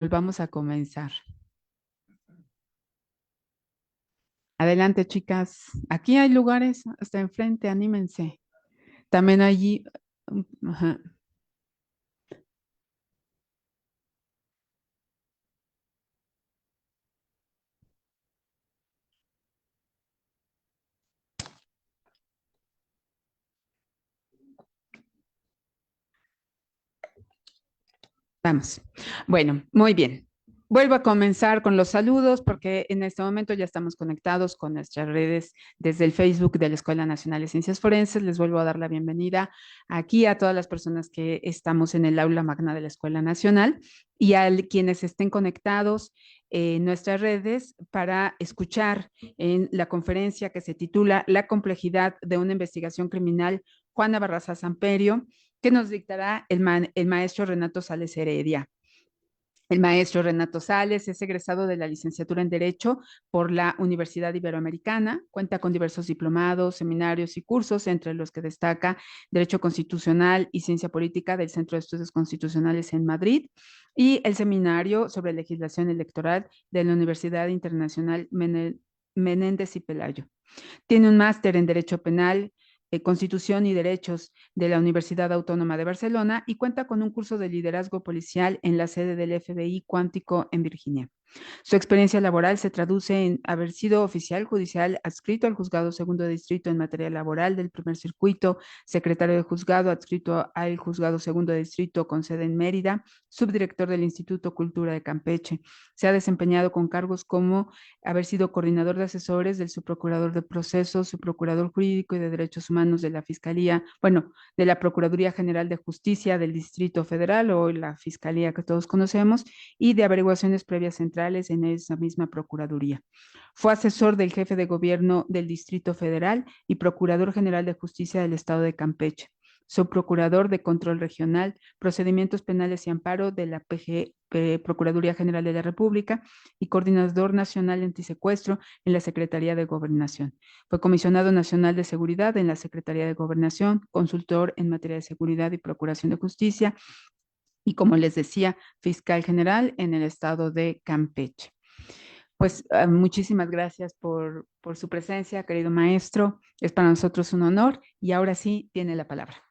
Vamos a comenzar. Adelante, chicas. Aquí hay lugares hasta enfrente, anímense. También allí. Ajá. Vamos. Bueno, muy bien. Vuelvo a comenzar con los saludos porque en este momento ya estamos conectados con nuestras redes desde el Facebook de la Escuela Nacional de Ciencias Forenses. Les vuelvo a dar la bienvenida aquí a todas las personas que estamos en el aula magna de la Escuela Nacional y a quienes estén conectados en nuestras redes para escuchar en la conferencia que se titula La complejidad de una investigación criminal, Juana Barraza Samperio, que nos dictará el maestro Renato Sales Heredia. El maestro Renato Sales es egresado de la licenciatura en Derecho por la Universidad Iberoamericana. Cuenta con diversos diplomados, seminarios y cursos, entre los que destaca Derecho Constitucional y Ciencia Política del Centro de Estudios Constitucionales en Madrid y el seminario sobre legislación electoral de la Universidad Internacional Menéndez y Pelayo. Tiene un máster en Derecho Penal, Constitución y Derechos de la Universidad Autónoma de Barcelona y cuenta con un curso de liderazgo policial en la sede del FBI Cuántico en Virginia. Su experiencia laboral se traduce en haber sido oficial judicial adscrito al Juzgado Segundo de Distrito en materia laboral del Primer Circuito, secretario de juzgado adscrito al Juzgado Segundo de Distrito con sede en Mérida, subdirector del Instituto Cultura de Campeche. Se ha desempeñado con cargos como haber sido coordinador de asesores del subprocurador de procesos, subprocurador jurídico y de derechos humanos de la Fiscalía, bueno, de la Procuraduría General de Justicia del Distrito Federal o la Fiscalía que todos conocemos y de averiguaciones previas centrales en esa misma Procuraduría. Fue asesor del jefe de gobierno del Distrito Federal y Procurador General de Justicia del Estado de Campeche, subprocurador de Control Regional, Procedimientos Penales y Amparo de la Procuraduría General de la República y Coordinador Nacional Antisecuestro en la Secretaría de Gobernación. Fue comisionado nacional de seguridad en la Secretaría de Gobernación, consultor en materia de seguridad y procuración de justicia y, como les decía, fiscal general en el estado de Campeche. Pues muchísimas gracias por su presencia, querido maestro. Es para nosotros un honor y ahora sí tiene la palabra.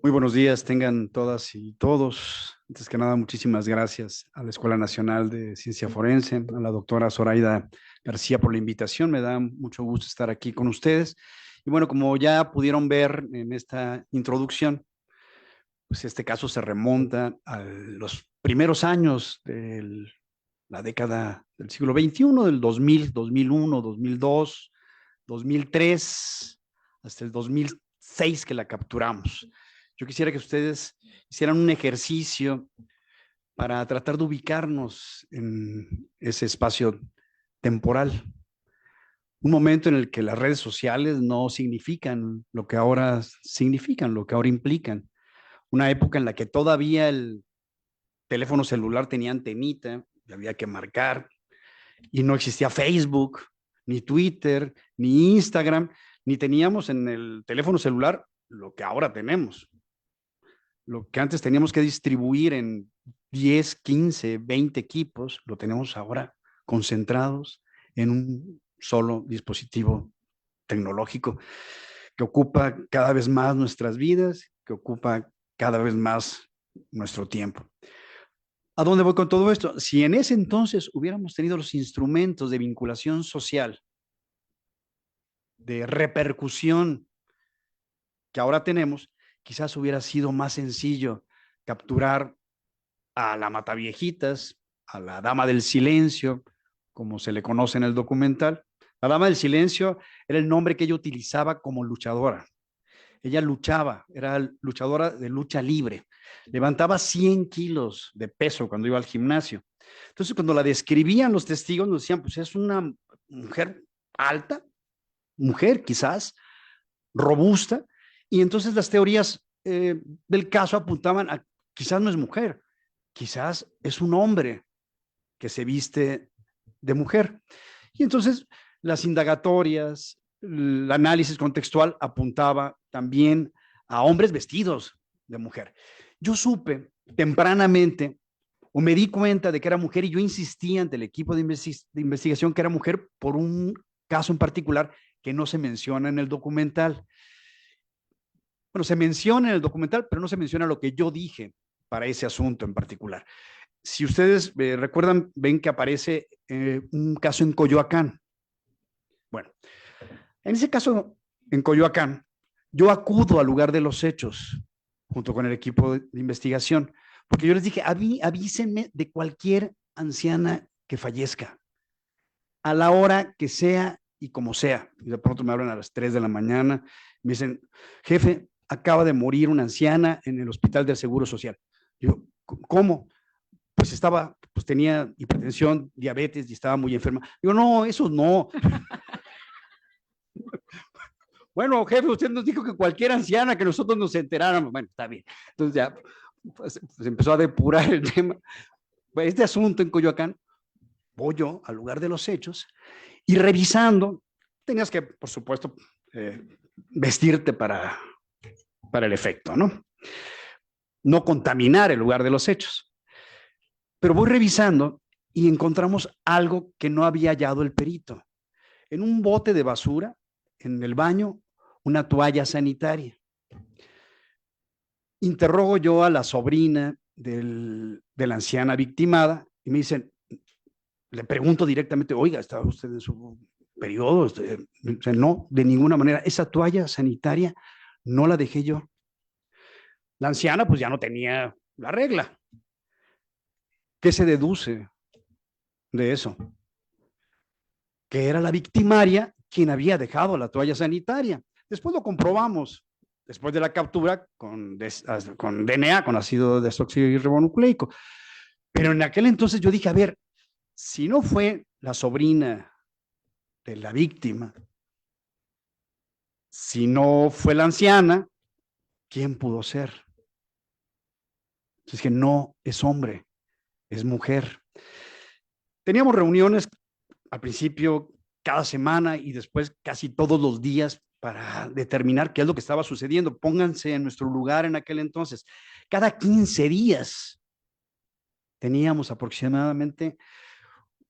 Muy buenos días, tengan todas y todos. Antes que nada, muchísimas gracias a la Escuela Nacional de Ciencia Forense, a la doctora Zoraida García por la invitación. Me da mucho gusto estar aquí con ustedes. Y bueno, como ya pudieron ver en esta introducción, pues este caso se remonta a los primeros años de la década del siglo XXI, del 2000, 2001, 2002, 2003, hasta el 2006 que la capturamos. Yo quisiera que ustedes hicieran un ejercicio para tratar de ubicarnos en ese espacio temporal. Un momento en el que las redes sociales no significan lo que ahora significan, lo que ahora implican. Una época en la que todavía el teléfono celular tenía antenita, y había que marcar, y no existía Facebook, ni Twitter, ni Instagram, ni teníamos en el teléfono celular lo que ahora tenemos. Lo que antes teníamos que distribuir en 10, 15, 20 equipos, lo tenemos ahora concentrados en un solo dispositivo tecnológico que ocupa cada vez más nuestras vidas, que ocupa cada vez más nuestro tiempo. ¿A dónde voy con todo esto? Si en ese entonces hubiéramos tenido los instrumentos de vinculación social, de repercusión que ahora tenemos, quizás hubiera sido más sencillo capturar a la Mataviejitas, a la Dama del Silencio, como se le conoce en el documental. La Dama del Silencio era el nombre que ella utilizaba como luchadora. Ella luchaba, era luchadora de lucha libre. Levantaba 100 kilos de peso cuando iba al gimnasio. Entonces, cuando la describían los testigos, nos decían, pues es una mujer alta, mujer quizás, robusta, y entonces las teorías del caso apuntaban a quizás no es mujer, quizás es un hombre que se viste de mujer. Y entonces las indagatorias, el análisis contextual apuntaba también a hombres vestidos de mujer. Yo supe tempranamente o me di cuenta de que era mujer y yo insistía ante el equipo de investigación que era mujer por un caso en particular que no se menciona en el documental. Bueno, se menciona en el documental, pero no se menciona lo que yo dije para ese asunto en particular. Si ustedes recuerdan, ven que aparece un caso en Coyoacán. Bueno, en ese caso en Coyoacán, yo acudo al lugar de los hechos junto con el equipo de investigación, porque yo les dije, avísenme de cualquier anciana que fallezca, a la hora que sea y como sea. Y de pronto me hablan a las 3 de la mañana, me dicen, jefe, acaba de morir una anciana en el hospital del Seguro Social. Yo, ¿cómo? Pues tenía hipertensión, diabetes y estaba muy enferma. Digo, no, eso no. Bueno, jefe, usted nos dijo que cualquier anciana que nosotros nos enteráramos. Bueno, está bien. Entonces ya pues empezó a depurar el tema. Este asunto en Coyoacán, voy yo al lugar de los hechos y revisando, tenías que, por supuesto, vestirte para el efecto, ¿no? No contaminar el lugar de los hechos. Pero voy revisando y encontramos algo que no había hallado el perito. En un bote de basura, en el baño, una toalla sanitaria. Interrogo yo a la sobrina de la anciana victimada y me dicen, le pregunto directamente, oiga, ¿estaba usted en su periodo? No, de ninguna manera. Esa toalla sanitaria no la dejé yo. La anciana pues ya no tenía la regla. ¿Qué se deduce de eso? Que era la victimaria quien había dejado la toalla sanitaria. Después lo comprobamos, después de la captura con DNA, con ácido desoxirribonucleico. Pero en aquel entonces yo dije, a ver, si no fue la sobrina de la víctima, si no fue la anciana, ¿quién pudo ser? Entonces que no es hombre, es mujer. Teníamos reuniones al principio cada semana y después casi todos los días para determinar qué es lo que estaba sucediendo. Pónganse en nuestro lugar en aquel entonces. Cada 15 días teníamos aproximadamente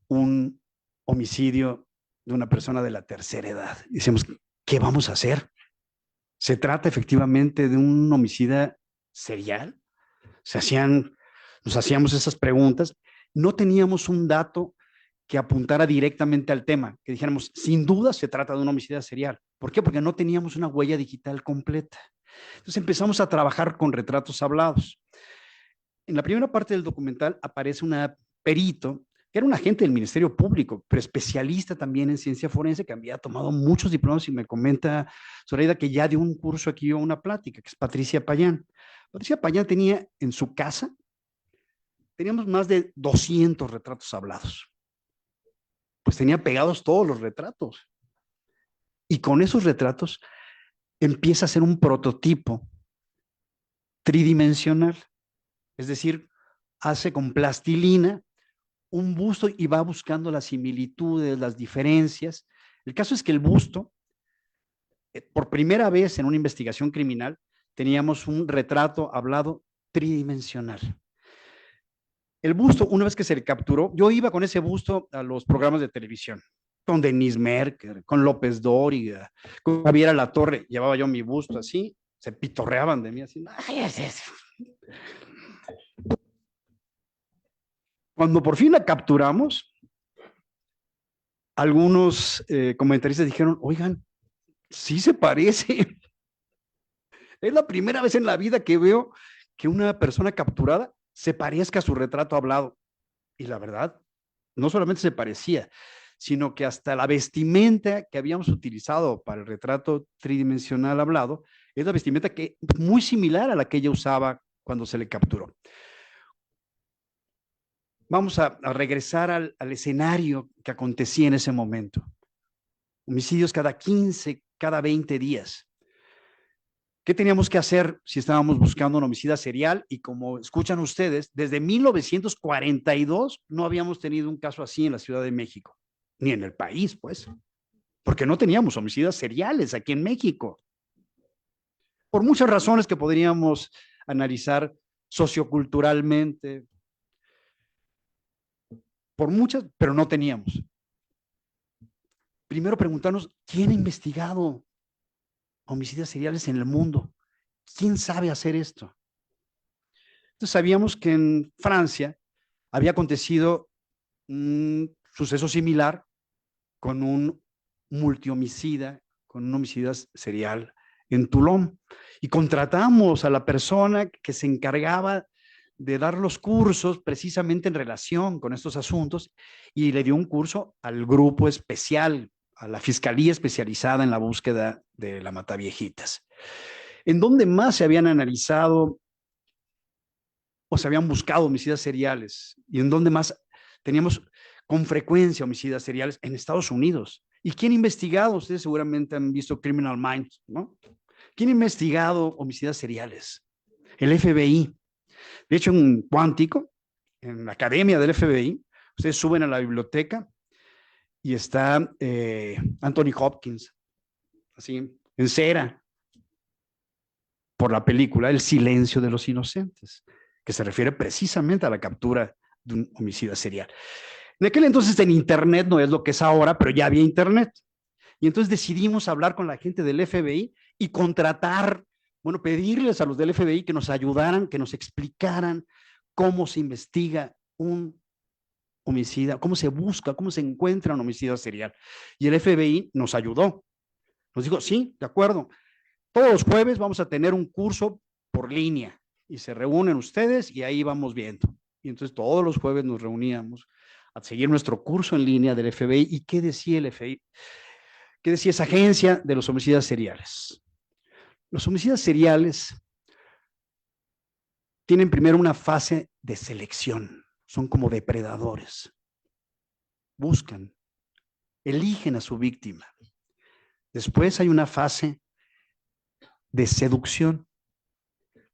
un homicidio de una persona de la tercera edad. Y decíamos, ¿qué vamos a hacer? ¿Se trata efectivamente de un homicida serial? Nos hacíamos esas preguntas. No teníamos un dato que apuntara directamente al tema, que dijéramos, sin duda se trata de un homicida serial. ¿Por qué? Porque no teníamos una huella digital completa. Entonces empezamos a trabajar con retratos hablados. En la primera parte del documental aparece una perito, que era un agente del Ministerio Público, pero especialista también en ciencia forense, que había tomado muchos diplomas y me comenta Zoraida que ya dio un curso aquí o una plática, que es Patricia Payán. Patricia Payán tenía en su casa, teníamos más de 200 retratos hablados. Pues tenía pegados todos los retratos. Y con esos retratos empieza a hacer un prototipo tridimensional. Es decir, hace con plastilina un busto y va buscando las similitudes, las diferencias. El caso es que el busto, por primera vez en una investigación criminal, teníamos un retrato hablado tridimensional. El busto, una vez que se le capturó, yo iba con ese busto a los programas de televisión, con Denise Merker, con López Dóriga, con Javier Alatorre, llevaba yo mi busto así, se pitorreaban de mí así. Ay, es eso. Cuando por fin la capturamos, algunos comentaristas dijeron, oigan, sí se parece. Es la primera vez en la vida que veo que una persona capturada se parezca a su retrato hablado. Y la verdad, no solamente se parecía, sino que hasta la vestimenta que habíamos utilizado para el retrato tridimensional hablado es la vestimenta que muy similar a la que ella usaba cuando se le capturó. Vamos a regresar al escenario que acontecía en ese momento. Homicidios cada 15, cada 20 días. ¿Qué teníamos que hacer si estábamos buscando un homicida serial? Y como escuchan ustedes, desde 1942 no habíamos tenido un caso así en la Ciudad de México, ni en el país, pues, porque no teníamos homicidas seriales aquí en México. Por muchas razones que podríamos analizar socioculturalmente, por muchas, pero no teníamos. Primero preguntarnos, ¿quién ha investigado homicidios seriales en el mundo? ¿Quién sabe hacer esto? Entonces sabíamos que en Francia había acontecido un suceso similar con un multihomicida, con un homicida serial en Toulon. Y contratamos a la persona que se encargaba de dar los cursos precisamente en relación con estos asuntos y le dio un curso al grupo especial, a la Fiscalía especializada en la búsqueda de la Mataviejitas. En donde más se habían analizado o se habían buscado homicidas seriales y en donde más teníamos con frecuencia homicidas seriales en Estados Unidos. ¿Y quién ha investigado? Ustedes seguramente han visto Criminal Minds, ¿no? ¿Quién ha investigado homicidas seriales? El FBI. De hecho, en Cuántico, en la academia del FBI, ustedes suben a la biblioteca y está Anthony Hopkins, así, en cera, por la película El silencio de los inocentes, que se refiere precisamente a la captura de un homicida serial. En aquel entonces en Internet no es lo que es ahora, pero ya había Internet. Y entonces decidimos hablar con la gente del FBI y contratar, bueno, pedirles a los del FBI que nos ayudaran, que nos explicaran cómo se investiga un homicida, cómo se busca, cómo se encuentra un homicida serial. Y el FBI nos ayudó. Nos dijo, sí, de acuerdo. Todos los jueves vamos a tener un curso por línea y se reúnen ustedes y ahí vamos viendo. Y entonces todos los jueves nos reuníamos a seguir nuestro curso en línea del FBI. ¿Y qué decía el FBI? ¿Qué decía esa agencia de los homicidas seriales? Los homicidas seriales tienen primero una fase de selección, son como depredadores. Buscan, eligen a su víctima. Después hay una fase de seducción.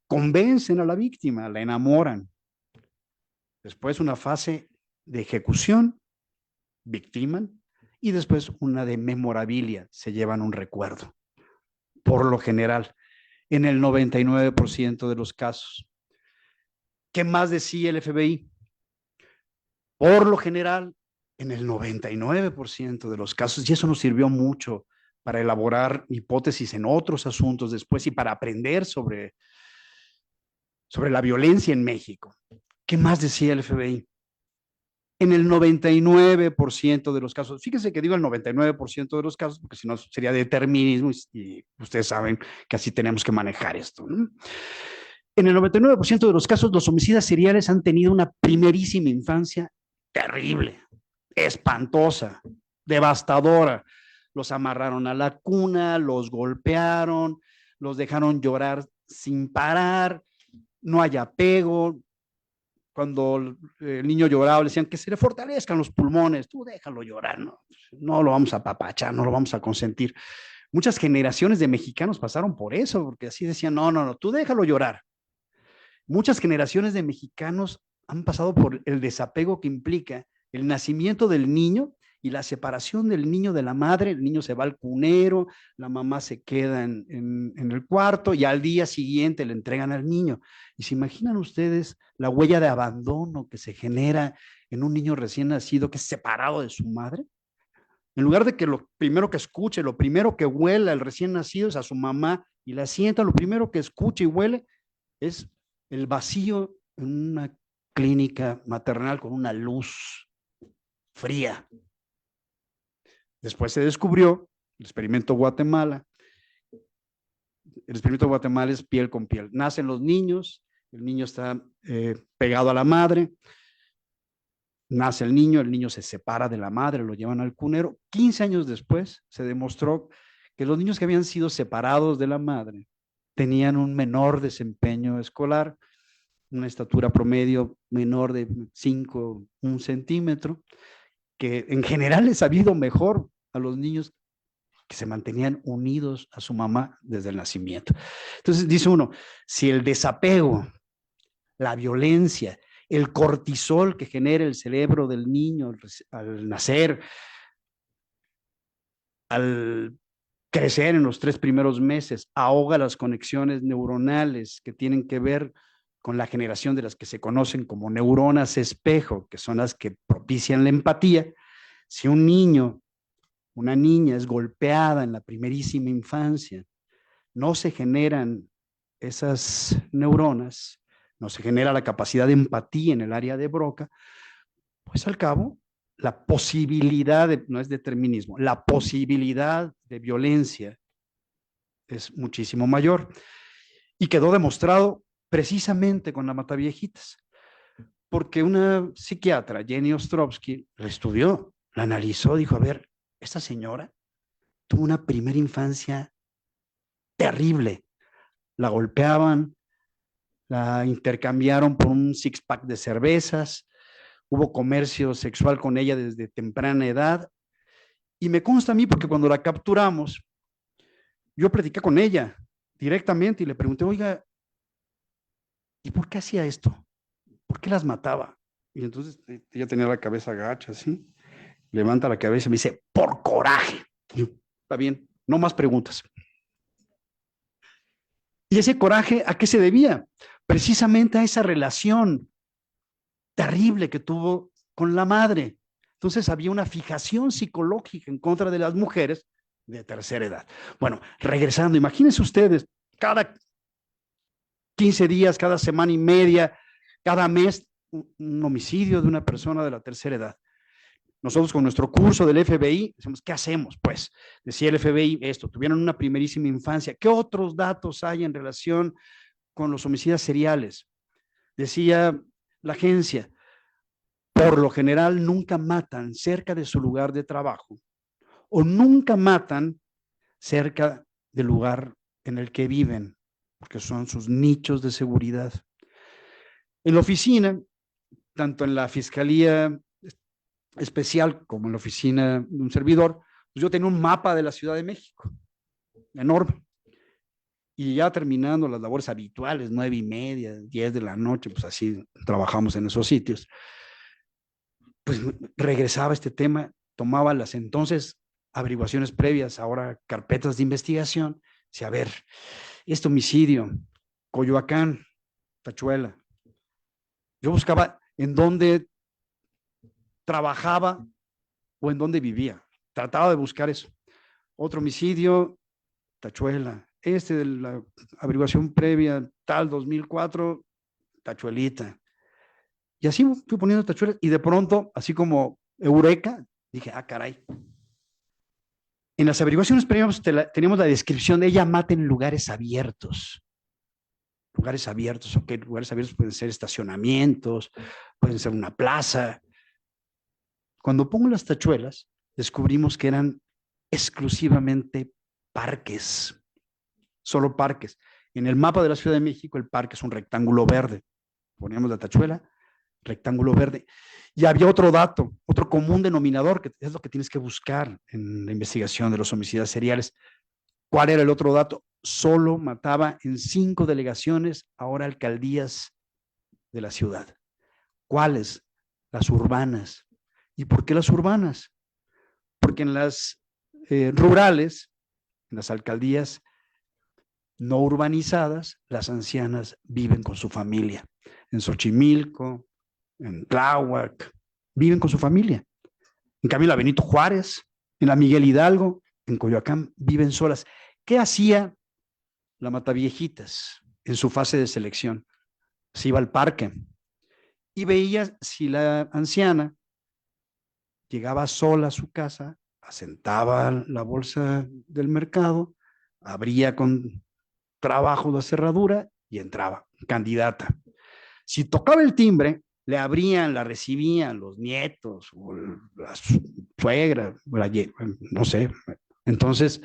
Convencen a la víctima, la enamoran. Después una fase de ejecución, victiman, y después una de memorabilia, se llevan un recuerdo. Por lo general, en el 99% de los casos. ¿Qué más decía el FBI? Por lo general, en el 99% de los casos, y eso nos sirvió mucho para elaborar hipótesis en otros asuntos después y para aprender sobre la violencia en México. ¿Qué más decía el FBI? En el 99% de los casos, fíjense que digo el 99% de los casos, porque si no sería determinismo y ustedes saben que así tenemos que manejar esto, ¿no? En el 99% de los casos, los homicidas seriales han tenido una primerísima infancia terrible, espantosa, devastadora. Los amarraron a la cuna, los golpearon, los dejaron llorar sin parar, no hay apego. Cuando el niño lloraba, le decían que se le fortalezcan los pulmones, tú déjalo llorar, no lo vamos a apapachar, no lo vamos a consentir. Muchas generaciones de mexicanos pasaron por eso, porque así decían, no, tú déjalo llorar. Muchas generaciones de mexicanos han pasado por el desapego que implica el nacimiento del niño y la separación del niño de la madre. El niño se va al cunero, la mamá se queda en el cuarto y al día siguiente le entregan al niño. ¿Y se imaginan ustedes la huella de abandono que se genera en un niño recién nacido que es separado de su madre? En lugar de que lo primero que escuche, lo primero que huela el recién nacido es a su mamá y la sienta, lo primero que escuche y huele es el vacío en una clínica maternal con una luz fría. Después se descubrió el experimento Guatemala. El experimento Guatemala es piel con piel. Nacen los niños, el niño está pegado a la madre, nace el niño se separa de la madre, lo llevan al cunero. 15 años después se demostró que los niños que habían sido separados de la madre tenían un menor desempeño escolar, una estatura promedio menor de 5, 1 centímetro, que en general les ha ido mejor a los niños que se mantenían unidos a su mamá desde el nacimiento. Entonces dice uno, si el desapego, la violencia, el cortisol que genera el cerebro del niño al nacer, al crecer en los 3 primeros meses, ahoga las conexiones neuronales que tienen que ver con la generación de las que se conocen como neuronas espejo, que son las que propician la empatía. Si un niño, una niña es golpeada en la primerísima infancia, no se generan esas neuronas, no se genera la capacidad de empatía en el área de Broca, pues al cabo, la posibilidad, no es determinismo, la posibilidad de violencia es muchísimo mayor. Y quedó demostrado precisamente con la Mataviejitas, porque una psiquiatra, Jenny Ostrovsky, la estudió, la analizó, dijo, a ver, esta señora tuvo una primera infancia terrible, la golpeaban, la intercambiaron por un six-pack de cervezas, hubo comercio sexual con ella desde temprana edad, y me consta a mí porque cuando la capturamos, yo platiqué con ella directamente y le pregunté, oiga, ¿y por qué hacía esto? ¿Por qué las mataba? Y entonces ella tenía la cabeza gacha, así, levanta la cabeza y me dice, por coraje. Y yo, está bien, no más preguntas. ¿Y ese coraje a qué se debía? Precisamente a esa relación terrible que tuvo con la madre. Entonces había una fijación psicológica en contra de las mujeres de tercera edad. Bueno, regresando, imagínense ustedes, cada 15 días, cada semana y media, cada mes, un homicidio de una persona de la tercera edad. Nosotros con nuestro curso del FBI, decimos, ¿qué hacemos? Pues decía el FBI esto, tuvieron una primerísima infancia. ¿Qué otros datos hay en relación con los homicidas seriales? Decía la agencia, por lo general nunca matan cerca de su lugar de trabajo o nunca matan cerca del lugar en el que viven, porque son sus nichos de seguridad. En la oficina, tanto en la Fiscalía Especial como en la oficina de un servidor, pues yo tenía un mapa de la Ciudad de México, enorme. Y ya terminando las labores habituales, 9:30, 10 de la noche, pues así trabajamos en esos sitios, pues regresaba este tema, tomaba las entonces averiguaciones previas, ahora carpetas de investigación, decía, a ver, este homicidio, Coyoacán, Tachuela. Yo buscaba en dónde trabajaba o en dónde vivía. Trataba de buscar eso. Otro homicidio, Tachuela. Este de la averiguación previa, tal 2004, Tachuelita. Y así fui poniendo Tachuelas y de pronto, así como eureka, dije, ah, caray. En las averiguaciones previas teníamos la descripción de ella mata en lugares abiertos. Lugares abiertos, ok, lugares abiertos pueden ser estacionamientos, pueden ser una plaza. Cuando pongo las tachuelas, descubrimos que eran exclusivamente parques, solo parques. En el mapa de la Ciudad de México, el parque es un rectángulo verde. Poníamos la tachuela, rectángulo verde. Y había otro dato, otro común denominador, que es lo que tienes que buscar en la investigación de los homicidios seriales. ¿Cuál era el otro dato? Solo mataba en 5 delegaciones, ahora alcaldías de la ciudad. ¿Cuáles? Las urbanas. ¿Y por qué las urbanas? Porque en las rurales, en las alcaldías no urbanizadas, las ancianas viven con su familia. En Xochimilco, en Tláhuac, viven con su familia. En cambio, en la Benito Juárez, en la Miguel Hidalgo, en Coyoacán, viven solas. ¿Qué hacía la Mataviejitas en su fase de selección? Se iba al parque y veía si la anciana llegaba sola a su casa, asentaba la bolsa del mercado, abría con trabajo la cerradura y entraba, candidata. Si tocaba el timbre, le abrían, la recibían los nietos o la suegra, no sé. Entonces,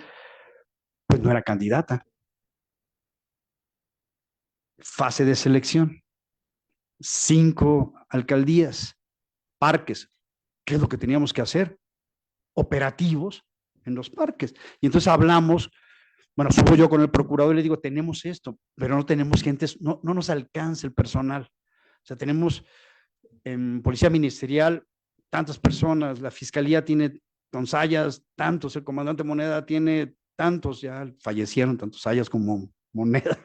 pues no era candidata. Fase de selección. 5 alcaldías, parques. ¿Qué es lo que teníamos que hacer? Operativos en los parques. Y entonces hablamos, bueno, subo yo con el procurador y le digo, tenemos esto, pero no tenemos gente, no nos alcanza el personal. O sea, tenemos en Policía Ministerial tantas personas, la Fiscalía tiene Sayas tantos, el comandante Moneda tiene tantos, ya fallecieron tantos Sayas como Moneda.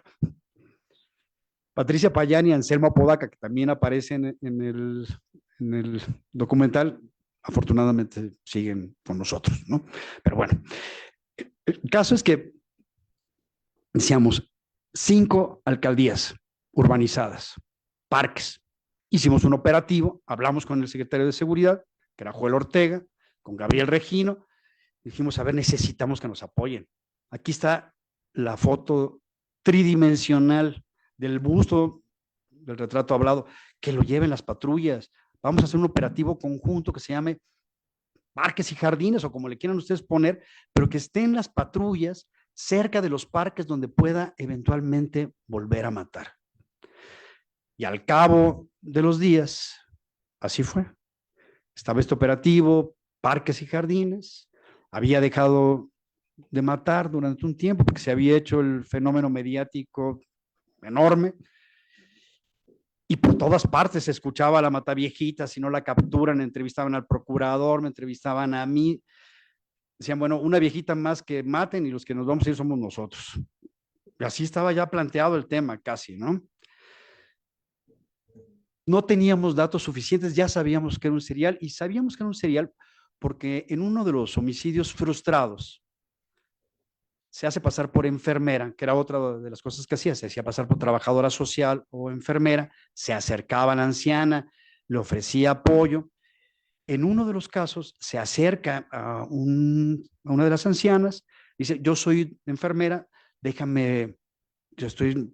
Patricia Payán y Anselmo Apodaca, que también aparecen en el documental, afortunadamente siguen con nosotros, ¿no? Pero bueno, el caso es que decíamos 5 alcaldías urbanizadas, parques. Hicimos un operativo, hablamos con el secretario de Seguridad, que era Joel Ortega, con Gabriel Regino, dijimos, a ver, necesitamos que nos apoyen. Aquí está la foto tridimensional del busto, del retrato hablado, que lo lleven las patrullas. Vamos a hacer un operativo conjunto que se llame parques y jardines, o como le quieran ustedes poner, pero que estén las patrullas cerca de los parques donde pueda eventualmente volver a matar. Y al cabo de los días, así fue. Estaba este operativo, parques y jardines, había dejado de matar durante un tiempo porque se había hecho el fenómeno mediático enorme, y por todas partes se escuchaba la mataviejita, si no la capturan, entrevistaban al procurador, me entrevistaban a mí, decían, bueno, una viejita más que maten y los que nos vamos a ir somos nosotros. Y así estaba ya planteado el tema casi, ¿no? No teníamos datos suficientes, ya sabíamos que era un serial, y sabíamos que era un serial porque en uno de los homicidios frustrados se hace pasar por enfermera, que era otra de las cosas que hacía, se hacía pasar por trabajadora social o enfermera, se acercaba a la anciana, le ofrecía apoyo. En uno de los casos se acerca a una de las ancianas, dice, yo soy enfermera, déjame,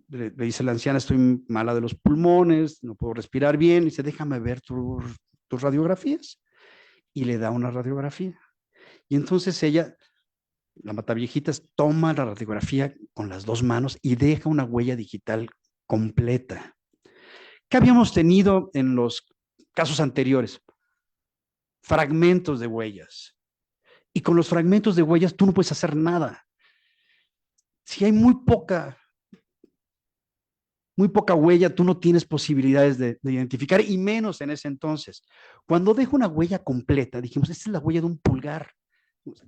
le dice la anciana, estoy mala de los pulmones, no puedo respirar bien, dice, déjame ver tus radiografías, y le da una radiografía. Y entonces ella, la mataviejitas, toma la radiografía con las 2 manos y deja una huella digital completa. ¿Qué habíamos tenido en los casos anteriores? Fragmentos de huellas. Y con los fragmentos de huellas tú no puedes hacer nada. Si hay muy poca huella, tú no tienes posibilidades de identificar, y menos en ese entonces. Cuando dejo una huella completa, dijimos, esta es la huella de un pulgar.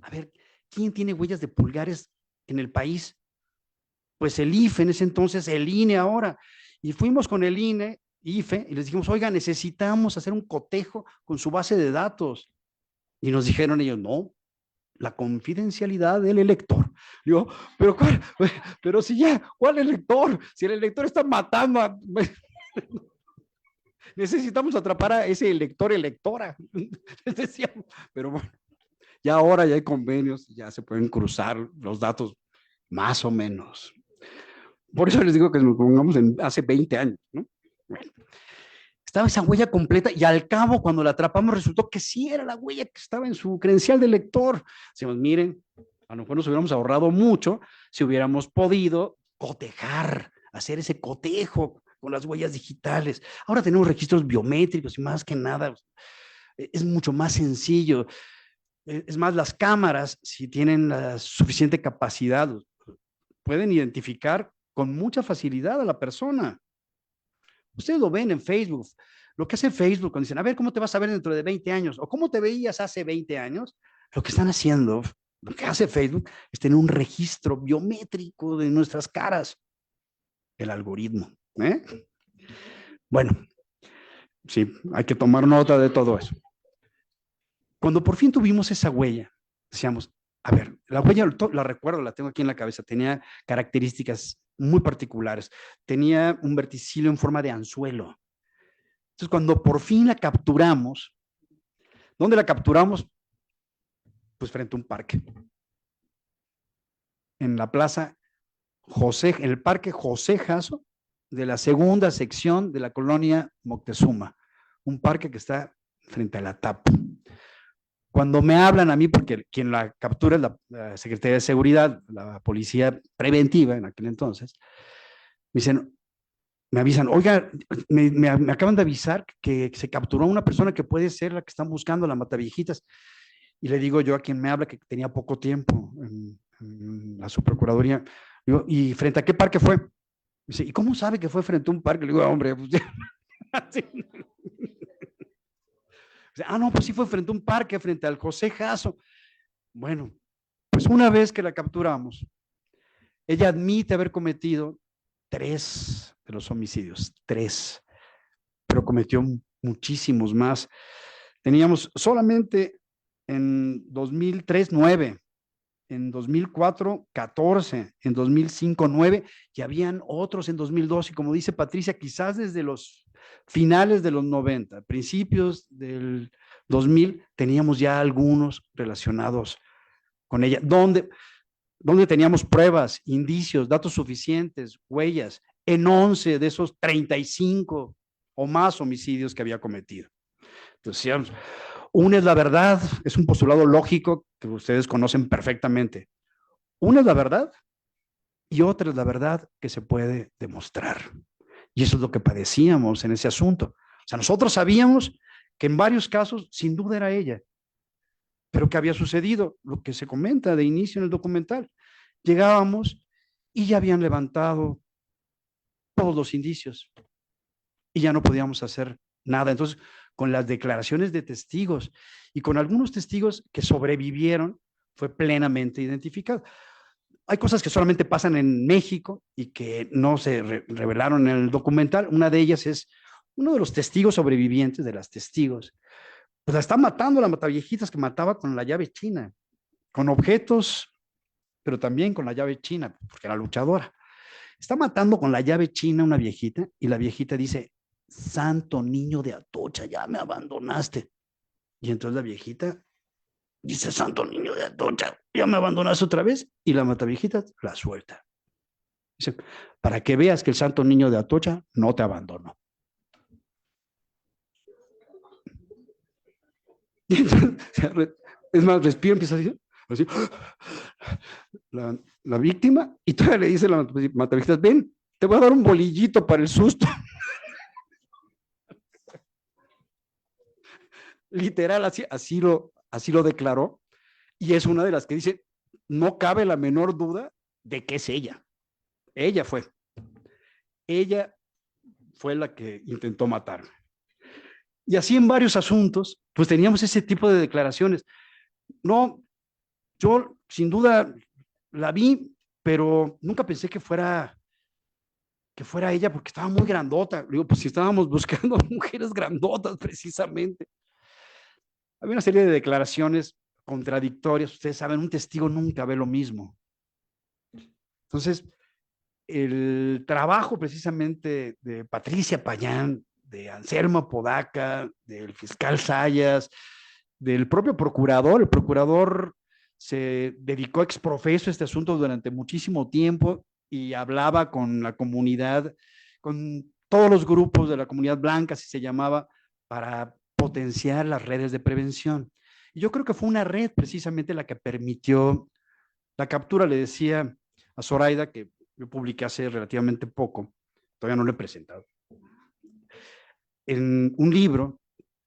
A ver, ¿quién tiene huellas de pulgares en el país? Pues el IFE en ese entonces, el INE ahora. Y fuimos con el INE, IFE, y les dijimos, oiga, necesitamos hacer un cotejo con su base de datos. Y nos dijeron ellos, no, la confidencialidad del elector. Digo, pero ¿cuál? Pero si ya, ¿cuál elector? Si el elector está matando a... Necesitamos atrapar a ese elector, electora. Les decíamos, pero bueno, ya ahora ya hay convenios, ya se pueden cruzar los datos más o menos. Por eso les digo que nos pongamos en hace 20 años, ¿no? Bueno, estaba esa huella completa, y al cabo, cuando la atrapamos, resultó que sí era la huella que estaba en su credencial de lector. Decimos, miren, a lo mejor nos hubiéramos ahorrado mucho si hubiéramos podido cotejar, hacer ese cotejo con las huellas digitales. Ahora tenemos registros biométricos y más que nada es mucho más sencillo. Es más, las cámaras, si tienen la suficiente capacidad, pueden identificar con mucha facilidad a la persona. Ustedes lo ven en Facebook, lo que hace Facebook cuando dicen, a ver, ¿cómo te vas a ver dentro de 20 años? ¿O cómo te veías hace 20 años? Lo que están haciendo, lo que hace Facebook, es tener un registro biométrico de nuestras caras. El algoritmo, ¿eh? Bueno, sí, hay que tomar nota de todo eso. Cuando por fin tuvimos esa huella, decíamos, a ver, la huella la recuerdo, la tengo aquí en la cabeza, tenía características muy particulares, tenía un verticilio en forma de anzuelo. Entonces, cuando por fin la capturamos, ¿dónde la capturamos? Pues frente a un parque. En la plaza José, en el parque José Jasso, de la segunda sección de la colonia Moctezuma, un parque que está frente a la TAP. Cuando me hablan a mí, porque quien la captura es la Secretaría de Seguridad, la policía preventiva en aquel entonces, me dicen, me avisan, oiga, me acaban de avisar que se capturó a una persona que puede ser la que están buscando, la mataviejitas. Y le digo yo a quien me habla que tenía poco tiempo en la subprocuraduría, digo, ¿y frente a qué parque fue? Me dice, ¿y cómo sabe que fue frente a un parque? Le digo, hombre, pues, así. No, pues sí fue frente a un parque, frente al José Jasso. Bueno, pues una vez que la capturamos, ella admite haber cometido 3 de los homicidios, 3, pero cometió muchísimos más. Teníamos solamente en 2003, 9, en 2004, 14, en 2005, 9, y habían otros en 2002, y como dice Patricia, quizás desde los finales de los 90, principios del 2000, teníamos ya algunos relacionados con ella, donde teníamos pruebas, indicios, datos suficientes, huellas, en 11 de esos 35 o más homicidios que había cometido. Entonces, una es la verdad, es un postulado lógico que ustedes conocen perfectamente. Una es la verdad y otra es la verdad que se puede demostrar. Y eso es lo que padecíamos en ese asunto. O sea, nosotros sabíamos que en varios casos, sin duda era ella, pero ¿qué había sucedido? Lo que se comenta de inicio en el documental. Llegábamos y ya habían levantado todos los indicios y ya no podíamos hacer nada. Entonces, con las declaraciones de testigos y con algunos testigos que sobrevivieron, fue plenamente identificado. Hay cosas que solamente pasan en México y que no se revelaron en el documental. Una de ellas es uno de los testigos sobrevivientes, de las testigos, pues la está matando, la mataviejitas que mataba con la llave china, con objetos, pero también con la llave china, porque era luchadora. Está matando con la llave china una viejita y la viejita dice, santo niño de Atocha, ya me abandonaste. Y entonces la viejita dice, santo niño de Atocha, ya me abandonaste otra vez. Y la mataviejita la suelta. Dice, para que veas que el santo niño de Atocha no te abandonó. Y entonces, es más, respira, empieza a decir, así, la víctima, y todavía le dice a la mataviejita, ven, te voy a dar un bolillito para el susto. Literal, así lo declaró, y es una de las que dice, no cabe la menor duda de que es ella. Ella fue la que intentó matarme. Y así en varios asuntos, pues teníamos ese tipo de declaraciones. No, yo sin duda la vi, pero nunca pensé que fuera ella, porque estaba muy grandota. Digo, pues si estábamos buscando mujeres grandotas precisamente. Había una serie de declaraciones contradictorias. Ustedes saben, un testigo nunca ve lo mismo. Entonces, el trabajo precisamente de Patricia Payán, de Anselmo Apodaca, del fiscal Sayas, del propio procurador. El procurador se dedicó ex profeso a este asunto durante muchísimo tiempo y hablaba con la comunidad, con todos los grupos de la comunidad blanca, así se llamaba, para potenciar las redes de prevención. Y yo creo que fue una red precisamente la que permitió la captura. Le decía a Zoraida que yo publiqué hace relativamente poco, todavía no lo he presentado, en un libro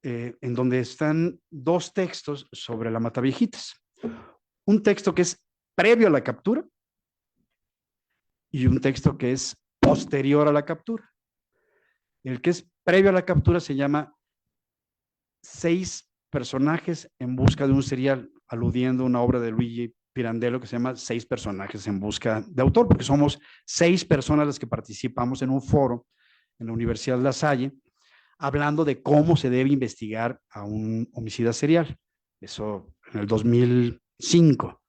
en donde están 2 textos sobre la Mataviejitas. Un texto que es previo a la captura y un texto que es posterior a la captura. El que es previo a la captura se llama 6 personajes en busca de un serial, aludiendo a una obra de Luigi Pirandello que se llama 6 personajes en busca de autor, porque somos 6 personas las que participamos en un foro en la Universidad de La Salle, hablando de cómo se debe investigar a un homicida serial. Eso en el 2005.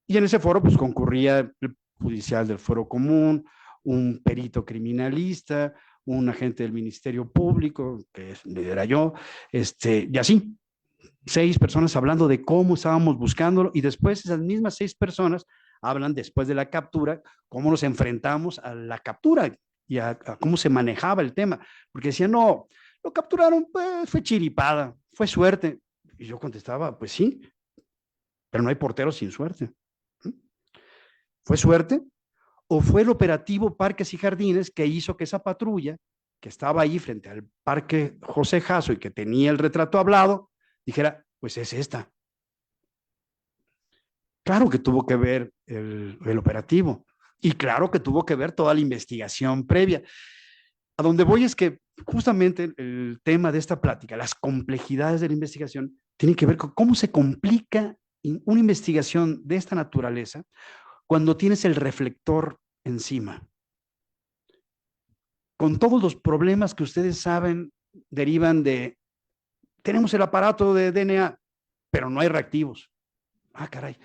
Y en ese foro pues concurría el judicial del Fuero Común, un perito criminalista, un agente del Ministerio Público, que era yo, y así, 6 personas hablando de cómo estábamos buscándolo, y después esas mismas 6 personas hablan después de la captura, cómo nos enfrentamos a la captura y a cómo se manejaba el tema, porque decían, no, lo capturaron, pues fue chiripada, fue suerte. Y yo contestaba, pues sí, pero no hay portero sin suerte. ¿Fue suerte? ¿O fue el operativo Parques y Jardines que hizo que esa patrulla, que estaba ahí frente al Parque José Jasso y que tenía el retrato hablado, dijera, pues es esta? Claro que tuvo que ver el operativo y claro que tuvo que ver toda la investigación previa. A donde voy es que justamente el tema de esta plática, las complejidades de la investigación, tienen que ver con cómo se complica una investigación de esta naturaleza cuando tienes el reflector encima. con todos los problemas que ustedes saben derivan de, tenemos el aparato de DNA, pero no hay reactivos. Ah, caray.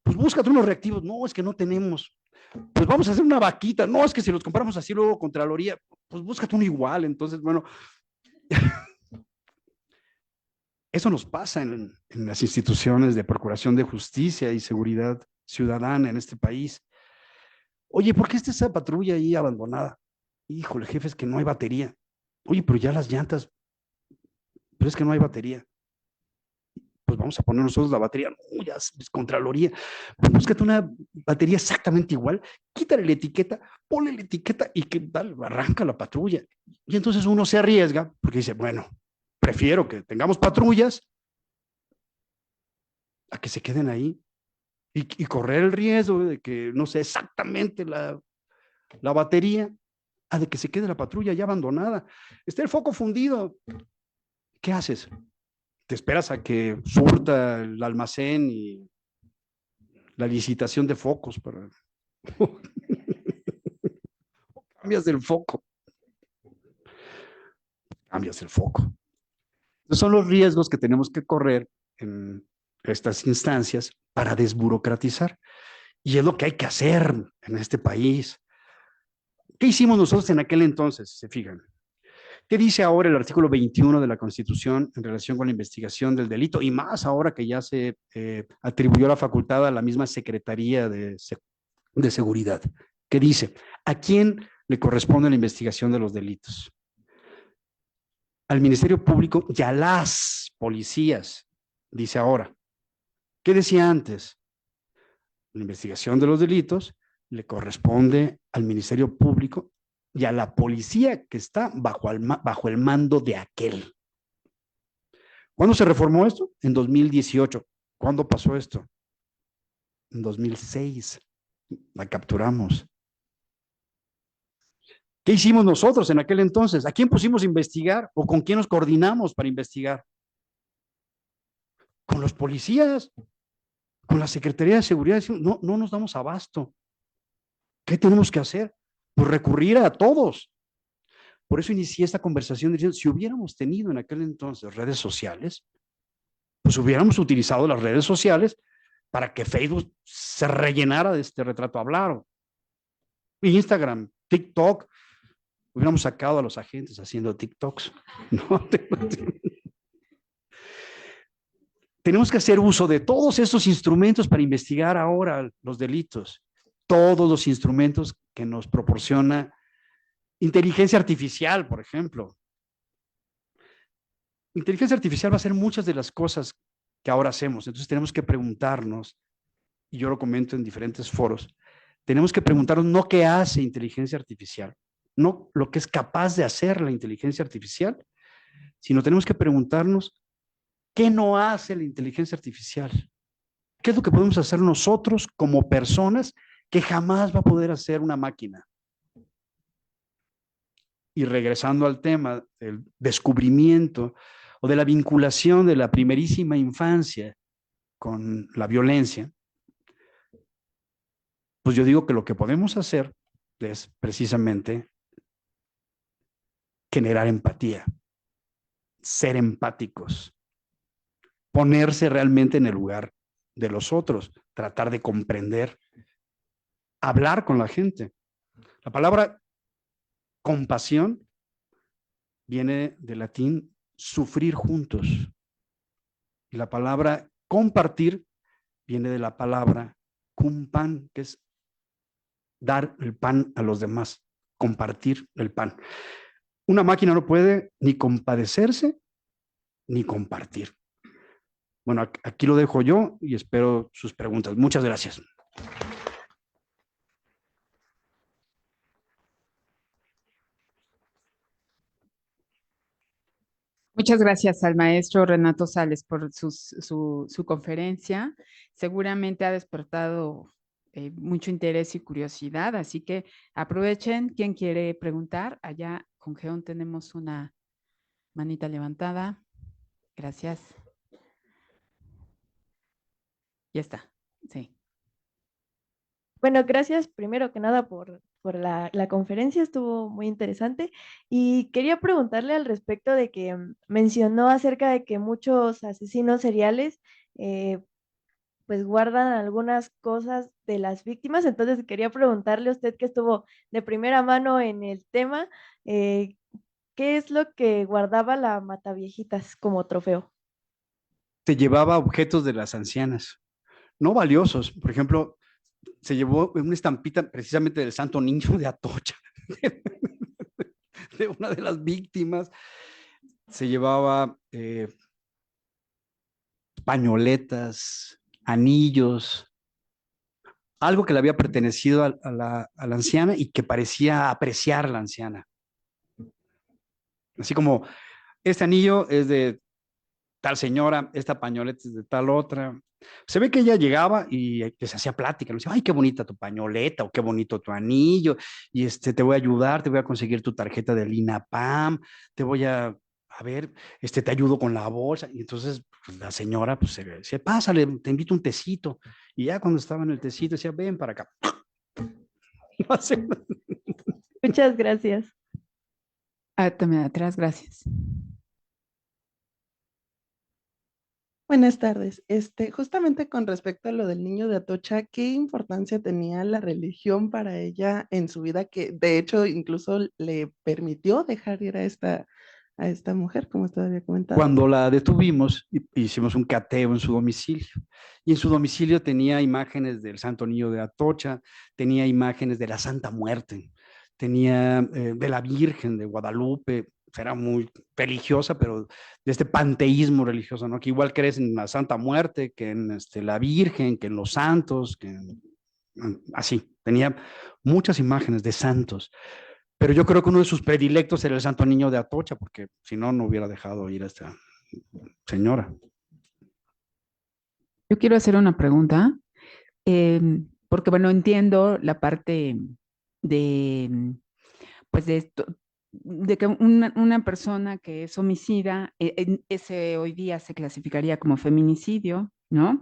Pues búscate unos reactivos. No, es que no tenemos. Pues vamos a hacer una vaquita. No, es que si los compramos así luego Contraloría, pues búscate uno igual. Entonces, bueno, eso nos pasa en las instituciones de procuración de justicia y seguridad ciudadana en este país. Oye, ¿por qué está esa patrulla ahí abandonada? Híjole, jefe, es que no hay batería. Oye, pero ya las llantas, pero es que no hay batería. Pues vamos a poner nosotros la batería. No, ya es Contraloría. Pues búscate una batería exactamente igual, quítale la etiqueta, ponle la etiqueta y que tal, arranca la patrulla. Y entonces uno se arriesga porque dice, bueno, prefiero que tengamos patrullas a que se queden ahí y correr el riesgo de que no sé exactamente la batería, a de que se quede la patrulla ya abandonada. Está el foco fundido. ¿Qué haces? ¿Te esperas a que surta el almacén y la licitación de focos para cambias el foco? Cambias el foco. Esos son los riesgos que tenemos que correr en estas instancias para desburocratizar. Y es lo que hay que hacer en este país. ¿Qué hicimos nosotros en aquel entonces? Se fijan. ¿Qué dice ahora el artículo 21 de la Constitución en relación con la investigación del delito? Y más ahora que ya se atribuyó la facultad a la misma Secretaría de Seguridad. ¿Qué dice? ¿A quién le corresponde la investigación de los delitos? Al Ministerio Público y a las policías, dice ahora. ¿Qué decía antes? La investigación de los delitos le corresponde al Ministerio Público y a la policía que está bajo el mando de aquel. ¿Cuándo se reformó esto? En 2018. ¿Cuándo pasó esto? En 2006. La capturamos. ¿Qué hicimos nosotros en aquel entonces? ¿A quién pusimos a investigar o con quién nos coordinamos para investigar? Con los policías, con la Secretaría de Seguridad. No, no nos damos abasto. ¿Qué tenemos que hacer? Pues recurrir a todos. Por eso inicié esta conversación diciendo, si hubiéramos tenido en aquel entonces redes sociales, pues hubiéramos utilizado las redes sociales para que Facebook se rellenara de este retrato hablado. Instagram, TikTok, hubiéramos sacado a los agentes haciendo TikToks. ¿No? Tenemos que hacer uso de todos estos instrumentos para investigar ahora los delitos. Todos los instrumentos que nos proporciona inteligencia artificial, por ejemplo. Inteligencia artificial va a hacer muchas de las cosas que ahora hacemos. Entonces tenemos que preguntarnos, y yo lo comento en diferentes foros, tenemos que preguntarnos no qué hace inteligencia artificial, no lo que es capaz de hacer la inteligencia artificial, sino tenemos que preguntarnos qué no hace la inteligencia artificial. ¿Qué es lo que podemos hacer nosotros como personas que jamás va a poder hacer una máquina? Y regresando al tema del descubrimiento o de la vinculación de la primerísima infancia con la violencia, pues yo digo que lo que podemos hacer es precisamente generar empatía, ser empáticos, ponerse realmente en el lugar de los otros, tratar de comprender, hablar con la gente. La palabra compasión viene del latín sufrir juntos. Y la palabra compartir viene de la palabra cum pan, que es dar el pan a los demás, compartir el pan. Una máquina no puede ni compadecerse ni compartir. Bueno, aquí lo dejo yo y espero sus preguntas. Muchas gracias. Muchas gracias al maestro Renato Sales por su conferencia. Seguramente ha despertado mucho interés y curiosidad, así que aprovechen. ¿Quién quiere preguntar? Allá con Geón tenemos una manita levantada. Gracias. Ya está. Sí. Bueno, gracias primero que nada por por la conferencia, estuvo muy interesante. Y quería preguntarle al respecto de que mencionó acerca de que muchos asesinos seriales pues guardan algunas cosas de las víctimas. Entonces quería preguntarle a usted que estuvo de primera mano en el tema, eh, ¿qué es lo que guardaba la Mataviejitas como trofeo? Se llevaba objetos de las ancianas, no valiosos. Por ejemplo, se llevó una estampita precisamente del Santo Niño de Atocha, de una de las víctimas. Se llevaba pañoletas, anillos, algo que le había pertenecido a la anciana y que parecía apreciar a la anciana. Así como, este anillo es de tal señora, esta pañoleta es de tal otra. Se ve que ella llegaba y se hacía plática, le decía, ay, qué bonita tu pañoleta o qué bonito tu anillo, y te voy a ayudar, te voy a conseguir tu tarjeta del INAPAM, te voy a ver, te ayudo con la bolsa. Y entonces pues, la señora pues se decía, pásale, te invito un tecito. Y ya cuando estaba en el tecito decía, ven para acá. Muchas gracias. También atrás, gracias. Buenas tardes. Justamente con respecto a lo del niño de Atocha, ¿qué importancia tenía la religión para ella en su vida? Que de hecho incluso le permitió dejar ir a esta mujer, como usted había comentado. Cuando la detuvimos, hicimos un cateo en su domicilio. Y en su domicilio tenía imágenes del Santo Niño de Atocha, tenía imágenes de la Santa Muerte, tenía de la Virgen de Guadalupe. Era muy religiosa, pero de este panteísmo religioso, ¿no? Que igual crees en la Santa Muerte, que en la Virgen, que en los santos, así. Tenía muchas imágenes de santos. Pero yo creo que uno de sus predilectos era el Santo Niño de Atocha, porque si no, no hubiera dejado ir a esta señora. Yo quiero hacer una pregunta, porque bueno, entiendo la parte de, pues de esto, de que una persona que es homicida, ese hoy día se clasificaría como feminicidio, ¿no?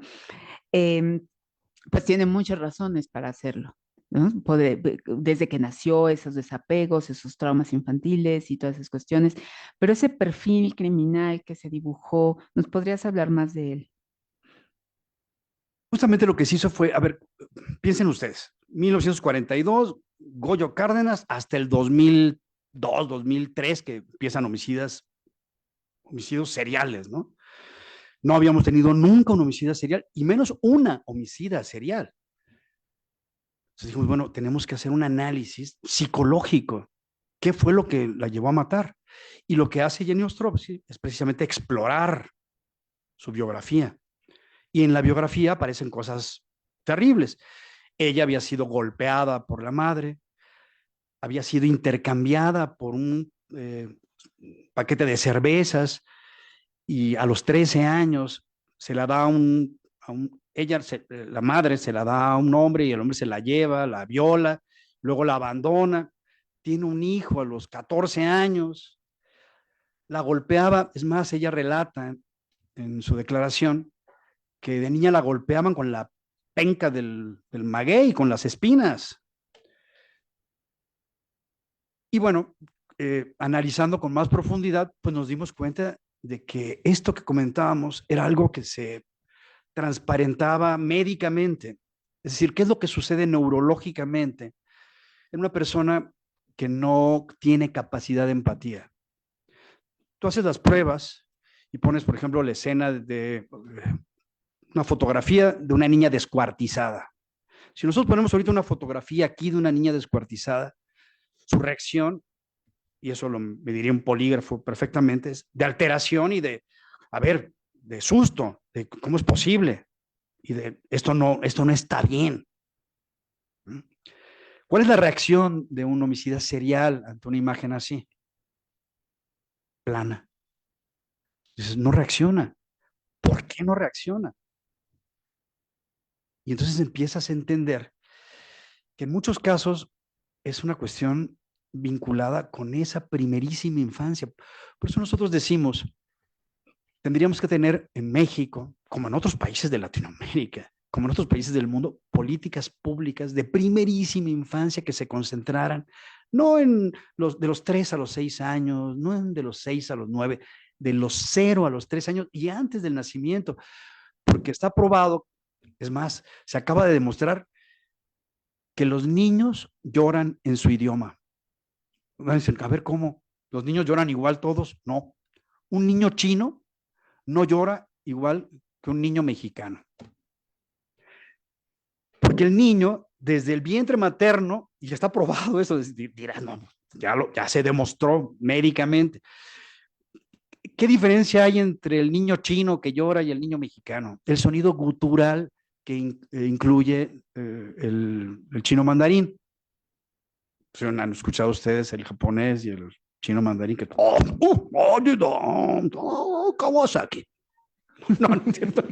Pues tiene muchas razones para hacerlo, ¿no? Desde que nació, esos desapegos, esos traumas infantiles y todas esas cuestiones, pero ese perfil criminal que se dibujó, ¿nos podrías hablar más de él? Justamente lo que se hizo fue, a ver, piensen ustedes, 1942, Goyo Cárdenas, hasta el 2002, 2003, que empiezan homicidios seriales, ¿no? No habíamos tenido nunca un homicida serial, y menos una homicida serial. Entonces dijimos, bueno, tenemos que hacer un análisis psicológico. ¿Qué fue lo que la llevó a matar? Y lo que hace Jenny Ostrovsky es precisamente explorar su biografía. Y en la biografía aparecen cosas terribles. Ella había sido golpeada por la madre, había sido intercambiada por un paquete de cervezas, y a los 13 años se la da la madre se la da a un hombre y el hombre se la lleva, la viola, luego la abandona, tiene un hijo a los 14 años, la golpeaba. Es más, ella relata en su declaración que de niña la golpeaban con la penca del maguey, con las espinas. Y bueno, analizando con más profundidad, pues nos dimos cuenta de que esto que comentábamos era algo que se transparentaba médicamente. Es decir, ¿qué es lo que sucede neurológicamente en una persona que no tiene capacidad de empatía? Tú haces las pruebas y pones, por ejemplo, la escena de una fotografía de una niña descuartizada. Si nosotros ponemos ahorita una fotografía aquí de una niña descuartizada, su reacción, y eso lo mediría un polígrafo perfectamente, es de alteración y a ver, de susto, de cómo es posible, y de esto no está bien. ¿Cuál es la reacción de un homicida serial ante una imagen así? Plana. Dices, no reacciona. ¿Por qué no reacciona? Y entonces empiezas a entender que en muchos casos es una cuestión vinculada con esa primerísima infancia. Por eso nosotros decimos, tendríamos que tener en México, como en otros países de Latinoamérica, como en otros países del mundo, políticas públicas de primerísima infancia que se concentraran, no en de los 3 a los 6 años, no en de los 6 a los 9, de los 0 a los 3 años y antes del nacimiento, porque está probado, es más, se acaba de demostrar que los niños lloran en su idioma. A ver, ¿cómo? ¿Los niños lloran igual todos? No. Un niño chino no llora igual que un niño mexicano. Porque el niño, desde el vientre materno, y está probado eso, dirás, no, ya se demostró médicamente. ¿Qué diferencia hay entre el niño chino que llora y el niño mexicano? El sonido gutural que incluye el chino mandarín. Han escuchado ustedes el japonés y el chino mandarín que Kawasaki. No, no es cierto.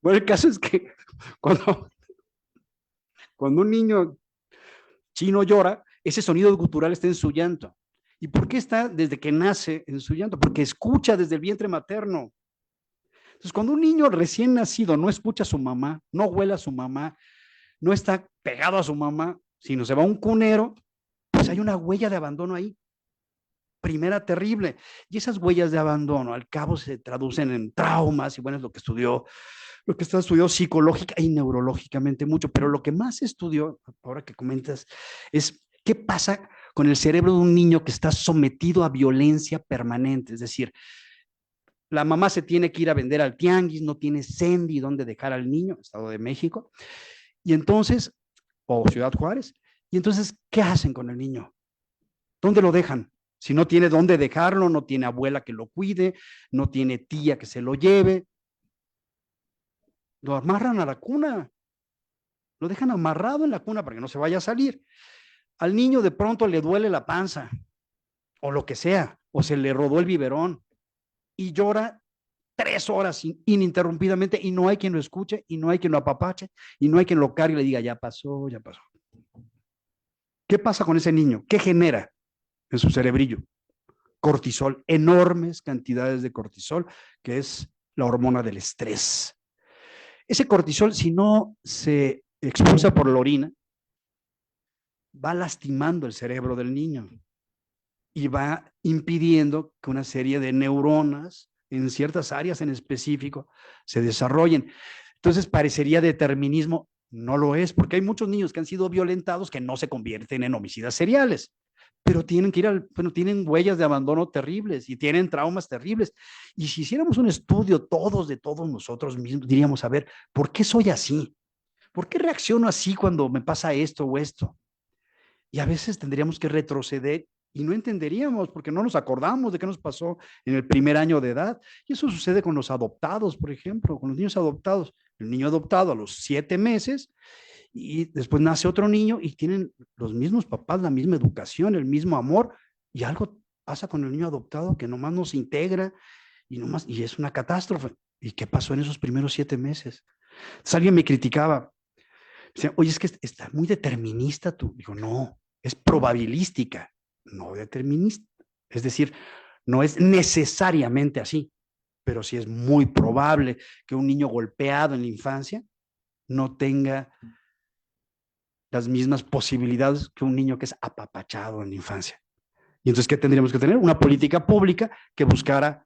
Bueno, el caso es que cuando un niño chino llora, ese sonido gutural está en su llanto. ¿Y por qué está desde que nace en su llanto? Porque escucha desde el vientre materno. Entonces, cuando un niño recién nacido no escucha a su mamá, no huele a su mamá, no está pegado a su mamá, sino se va a un cunero, pues hay una huella de abandono ahí. Primera terrible. Y esas huellas de abandono al cabo se traducen en traumas, y bueno, es lo que está estudiado psicológica y neurológicamente mucho, pero lo que más se estudió, ahora que comentas, es qué pasa con el cerebro de un niño que está sometido a violencia permanente, es decir, la mamá se tiene que ir a vender al tianguis, no tiene Sendy dónde dejar al niño, Estado de México, y entonces, o Ciudad Juárez, y entonces, ¿qué hacen con el niño? ¿Dónde lo dejan? Si no tiene dónde dejarlo, no tiene abuela que lo cuide, no tiene tía que se lo lleve, lo amarran a la cuna, lo dejan amarrado en la cuna para que no se vaya a salir. Al niño de pronto le duele la panza, o lo que sea, o se le rodó el biberón, y llora 3 horas ininterrumpidamente, y no hay quien lo escuche, y no hay quien lo apapache, y no hay quien lo cargue y le diga, ya pasó, ya pasó. ¿Qué pasa con ese niño? ¿Qué genera en su cerebrillo? Cortisol, enormes cantidades de cortisol, que es la hormona del estrés. Ese cortisol, si no se expulsa por la orina, va lastimando el cerebro del niño y va impidiendo que una serie de neuronas en ciertas áreas en específico se desarrollen. Entonces parecería determinismo, no lo es, porque hay muchos niños que han sido violentados que no se convierten en homicidas seriales, pero tienen que tienen huellas de abandono terribles y tienen traumas terribles. Y si hiciéramos un estudio de todos nosotros mismos, diríamos, a ver, ¿por qué soy así? ¿Por qué reacciono así cuando me pasa esto o esto? Y a veces tendríamos que retroceder y no entenderíamos porque no nos acordamos de qué nos pasó en el primer año de edad. Y eso sucede con los adoptados, por ejemplo, con los niños adoptados. El niño adoptado a los 7 meses y después nace otro niño y tienen los mismos papás, la misma educación, el mismo amor, y algo pasa con el niño adoptado que nomás no se integra y es una catástrofe. ¿Y qué pasó en esos primeros 7 meses? Entonces, alguien me criticaba, decía, oye, es que está muy determinista tú. Digo, no, es probabilística, no determinista. Es decir, no es necesariamente así, pero sí es muy probable que un niño golpeado en la infancia no tenga las mismas posibilidades que un niño que es apapachado en la infancia. Y entonces, ¿qué tendríamos que tener? Una política pública que buscara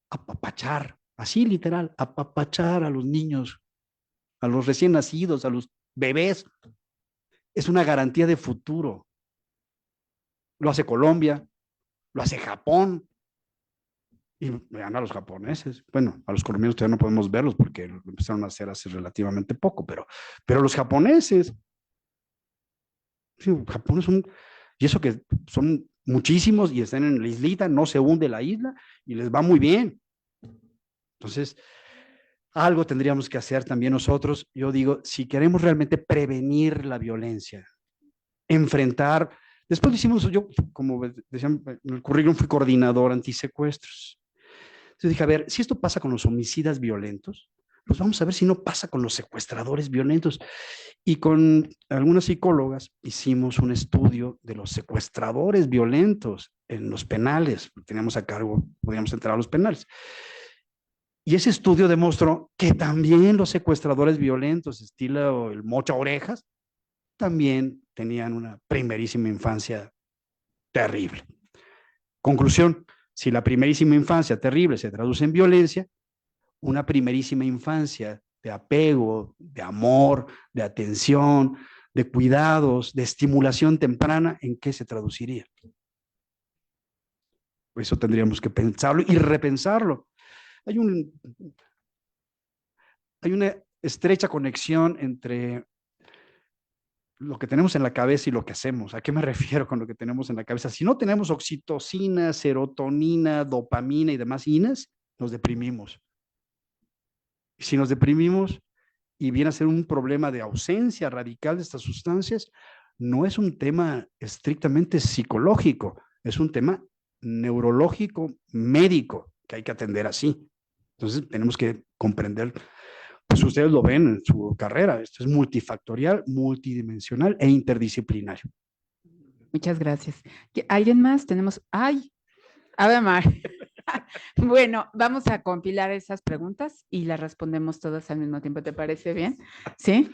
apapachar, así literal, apapachar a los niños, a los recién nacidos, a los bebés. Es una garantía de futuro. Lo hace Colombia, lo hace Japón. Y vean a los japoneses. Bueno, a los colombianos todavía no podemos verlos porque lo empezaron a hacer hace relativamente poco, pero los japoneses, sí, Japón es y eso que son muchísimos y están en la islita, no se hunde la isla y les va muy bien. Entonces, algo tendríamos que hacer también nosotros. Yo digo, si queremos realmente prevenir la violencia, enfrentar, después lo hicimos, yo, como decían en el currículum, fui coordinador antisecuestros. Entonces dije, a ver, si esto pasa con los homicidas violentos, pues vamos a ver si no pasa con los secuestradores violentos. Y con algunas psicólogas hicimos un estudio de los secuestradores violentos en los penales. Teníamos a cargo, podíamos entrar a los penales. Y ese estudio demostró que también los secuestradores violentos, estilo el mocha orejas, también tenían una primerísima infancia terrible. Conclusión, si la primerísima infancia terrible se traduce en violencia, una primerísima infancia de apego, de amor, de atención, de cuidados, de estimulación temprana, ¿en qué se traduciría? Eso tendríamos que pensarlo y repensarlo. Hay una estrecha conexión entre lo que tenemos en la cabeza y lo que hacemos. ¿A qué me refiero con lo que tenemos en la cabeza? Si no tenemos oxitocina, serotonina, dopamina y demás inas, nos deprimimos. Y si nos deprimimos y viene a ser un problema de ausencia radical de estas sustancias, no es un tema estrictamente psicológico, es un tema neurológico, médico, que hay que atender así. Entonces tenemos que comprender, pues ustedes lo ven en su carrera, esto es multifactorial, multidimensional e interdisciplinario. Muchas gracias. ¿Alguien más? Tenemos, ay, a ver, Mar. Bueno, vamos a compilar esas preguntas y las respondemos todas al mismo tiempo. ¿Te parece bien? ¿Sí?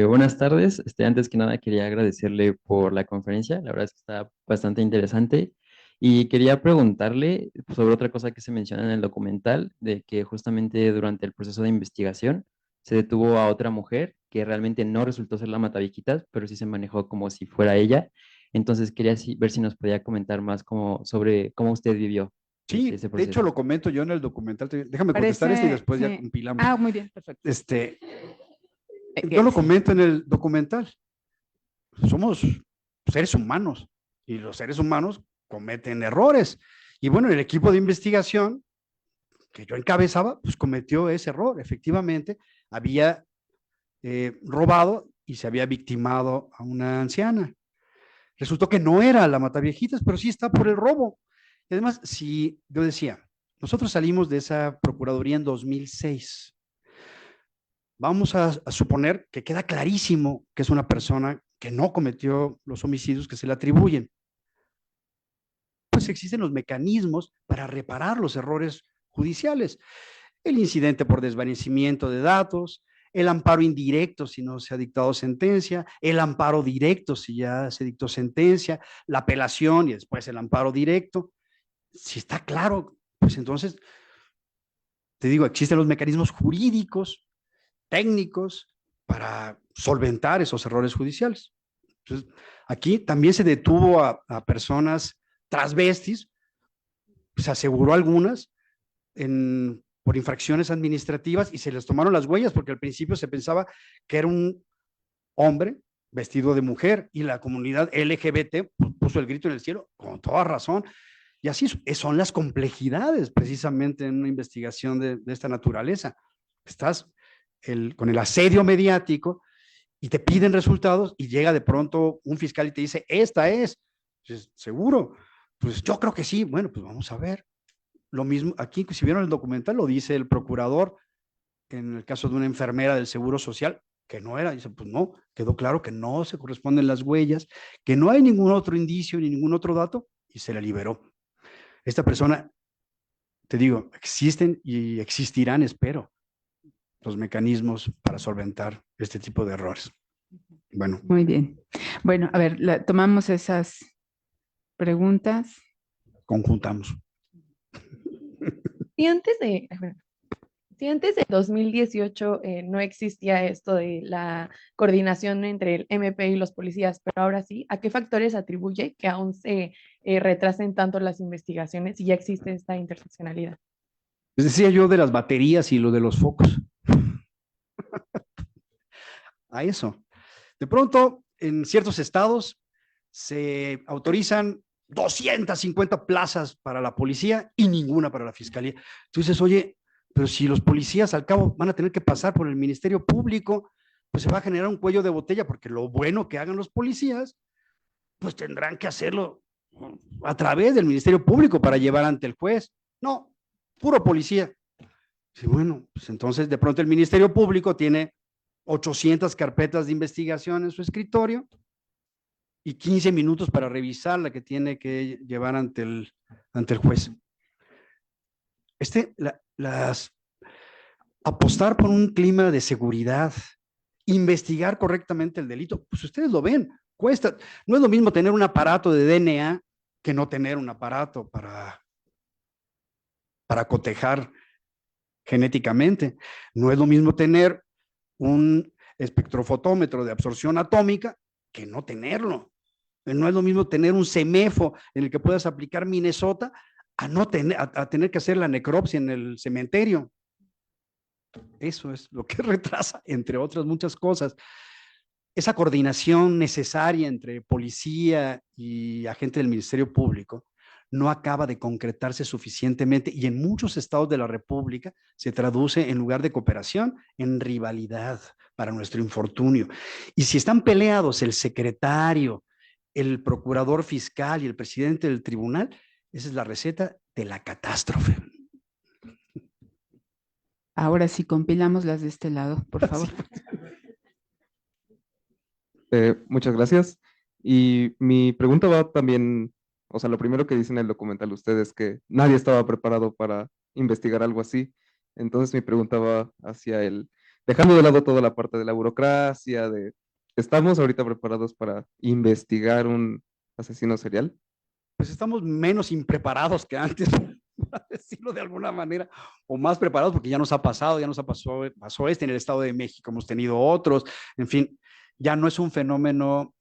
Buenas tardes. Antes que nada quería agradecerle por la conferencia. La verdad es que está bastante interesante. Y quería preguntarle sobre otra cosa que se menciona en el documental, de que justamente durante el proceso de investigación se detuvo a otra mujer que realmente no resultó ser la mataviejitas, pero sí se manejó como si fuera ella. Entonces quería ver si nos podía comentar más sobre cómo usted vivió Sí, ese de proceso. hecho lo comento yo en el documental. Déjame contestar esto y después sí. ya compilamos. Ah, muy bien, perfecto. Yo lo comento en el documental. Somos seres humanos y los seres humanos cometen errores. Y bueno, el equipo de investigación que yo encabezaba, pues cometió ese error. Efectivamente, había robado y se había victimado a una anciana. Resultó que no era la mataviejitas, pero sí está por el robo. Y además, si yo decía, nosotros salimos de esa procuraduría en 2006. Vamos a suponer que queda clarísimo que es una persona que no cometió los homicidios que se le atribuyen. Pues existen los mecanismos para reparar los errores judiciales. El incidente por desvanecimiento de datos, el amparo indirecto si no se ha dictado sentencia, el amparo directo si ya se dictó sentencia, la apelación y después el amparo directo. Si está claro, pues entonces, te digo, existen los mecanismos jurídicos, técnicos, para solventar esos errores judiciales. Entonces, aquí también se detuvo a personas transvestis, se aseguró algunas por infracciones administrativas y se les tomaron las huellas porque al principio se pensaba que era un hombre vestido de mujer y la comunidad LGBT puso el grito en el cielo con toda razón. Y así son las complejidades precisamente en una investigación de esta naturaleza. Estás con el asedio mediático y te piden resultados y llega de pronto un fiscal y te dice, esta es. Entonces, ¿seguro? Pues yo creo que sí. Bueno, pues vamos a ver. Lo mismo, aquí si vieron el documental, lo dice el procurador en el caso de una enfermera del Seguro Social, que no era, dice, pues no, quedó claro que no se corresponden las huellas, que no hay ningún otro indicio ni ningún otro dato, y se la liberó. Esta persona, te digo, existen y existirán, espero, los mecanismos para solventar este tipo de errores. Bueno. Muy bien. Bueno, a ver, tomamos esas preguntas. Conjuntamos. Y antes de 2018 no existía esto de la coordinación entre el MP y los policías, pero ahora sí, ¿a qué factores atribuye que aún se retrasen tanto las investigaciones y ya existe esta interseccionalidad? Les decía yo de las baterías y lo de los focos. A eso. De pronto, en ciertos estados se autorizan 250 plazas para la policía y ninguna para la fiscalía. Entonces, oye, pero si los policías al cabo van a tener que pasar por el Ministerio Público, pues se va a generar un cuello de botella, porque lo bueno que hagan los policías, pues tendrán que hacerlo a través del Ministerio Público para llevar ante el juez. No, puro policía. Sí, bueno, pues entonces de pronto el Ministerio Público tiene 800 carpetas de investigación en su escritorio y 15 minutos para revisar la que tiene que llevar ante el juez. Apostar por un clima de seguridad, investigar correctamente el delito, pues ustedes lo ven, cuesta. No es lo mismo tener un aparato de DNA que no tener un aparato para cotejar genéticamente. No es lo mismo tener un espectrofotómetro de absorción atómica que no tenerlo. No es lo mismo tener un CEMEFO en el que puedas aplicar Minnesota a tener que hacer la necropsia en el cementerio. Eso es lo que retrasa, entre otras muchas cosas, esa coordinación necesaria entre policía y agente del Ministerio Público no acaba de concretarse suficientemente y en muchos estados de la República se traduce, en lugar de cooperación, en rivalidad para nuestro infortunio. Y si están peleados el secretario, el procurador fiscal y el presidente del tribunal, esa es la receta de la catástrofe. Ahora sí, compilamos las de este lado, por favor. Muchas gracias. Y mi pregunta va también, o sea, lo primero que dicen en el documental ustedes es que nadie estaba preparado para investigar algo así. Entonces mi pregunta va hacia dejando de lado toda la parte de la burocracia, ¿estamos ahorita preparados para investigar un asesino serial? Pues estamos menos impreparados que antes, para decirlo de alguna manera, o más preparados porque ya nos pasó en el Estado de México, hemos tenido otros, en fin, ya no es un fenómeno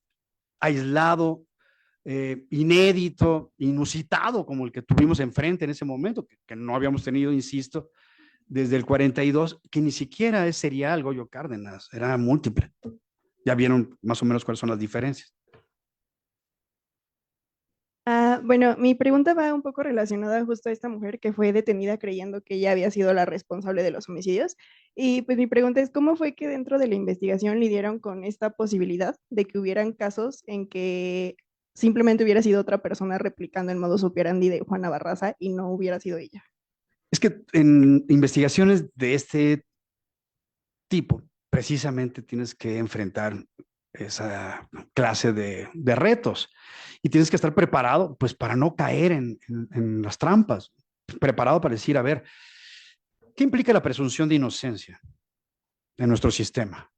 aislado, inédito, inusitado, como el que tuvimos enfrente en ese momento, que no habíamos tenido, insisto, desde el 42, que ni siquiera es serial Goyo Cárdenas, era múltiple. Ya vieron más o menos cuáles son las diferencias. Bueno, mi pregunta va un poco relacionada justo a esta mujer que fue detenida creyendo que ella había sido la responsable de los homicidios. Y pues mi pregunta es, ¿cómo fue que dentro de la investigación lidiaron con esta posibilidad de que hubieran casos en que simplemente hubiera sido otra persona replicando el modus operandi de Juana Barraza y no hubiera sido ella? Es que en investigaciones de este tipo, precisamente tienes que enfrentar esa clase de retos y tienes que estar preparado pues para no caer en las trampas, preparado para decir, a ver, ¿qué implica la presunción de inocencia en nuestro sistema?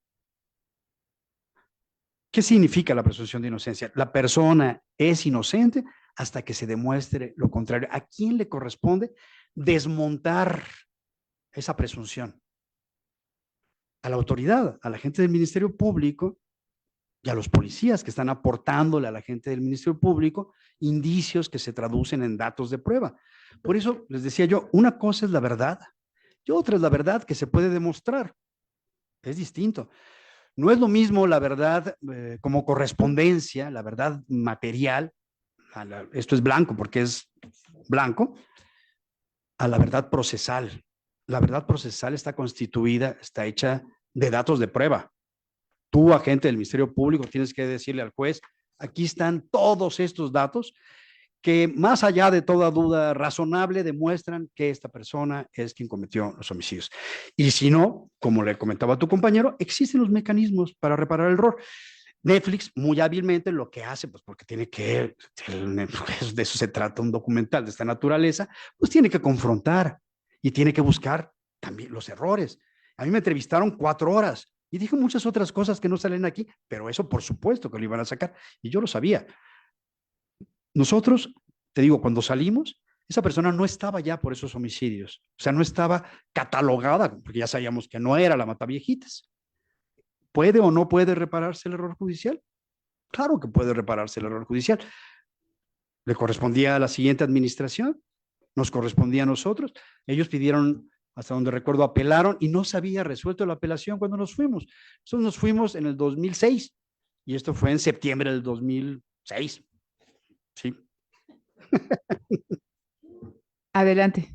¿Qué significa la presunción de inocencia? La persona es inocente hasta que se demuestre lo contrario. ¿A quién le corresponde desmontar esa presunción? A la autoridad, a la gente del Ministerio Público y a los policías que están aportándole a la gente del Ministerio Público indicios que se traducen en datos de prueba. Por eso les decía yo, una cosa es la verdad y otra es la verdad que se puede demostrar. Es distinto. No es lo mismo la verdad como correspondencia, la verdad material, esto es blanco porque es blanco, a la verdad procesal. La verdad procesal está constituida, está hecha de datos de prueba. Tú, agente del Ministerio Público, tienes que decirle al juez, aquí están todos estos datos que más allá de toda duda razonable demuestran que esta persona es quien cometió los homicidios. Y si no, como le comentaba a tu compañero, existen los mecanismos para reparar el error. Netflix muy hábilmente lo que hace, pues porque tiene que, de eso se trata un documental de esta naturaleza, pues tiene que confrontar y tiene que buscar también los errores. A mí me entrevistaron 4 horas y dije muchas otras cosas que no salen aquí, pero eso por supuesto que lo iban a sacar y yo lo sabía. Nosotros, te digo, cuando salimos, esa persona no estaba ya por esos homicidios, o sea, no estaba catalogada, porque ya sabíamos que no era la Mataviejitas. ¿Puede o no puede repararse el error judicial? Claro que puede repararse el error judicial. Le correspondía a la siguiente administración, nos correspondía a nosotros. Ellos pidieron, hasta donde recuerdo, apelaron y no se había resuelto la apelación cuando nos fuimos. Nosotros nos fuimos en el 2006 y esto fue en septiembre del 2006. Sí. Adelante.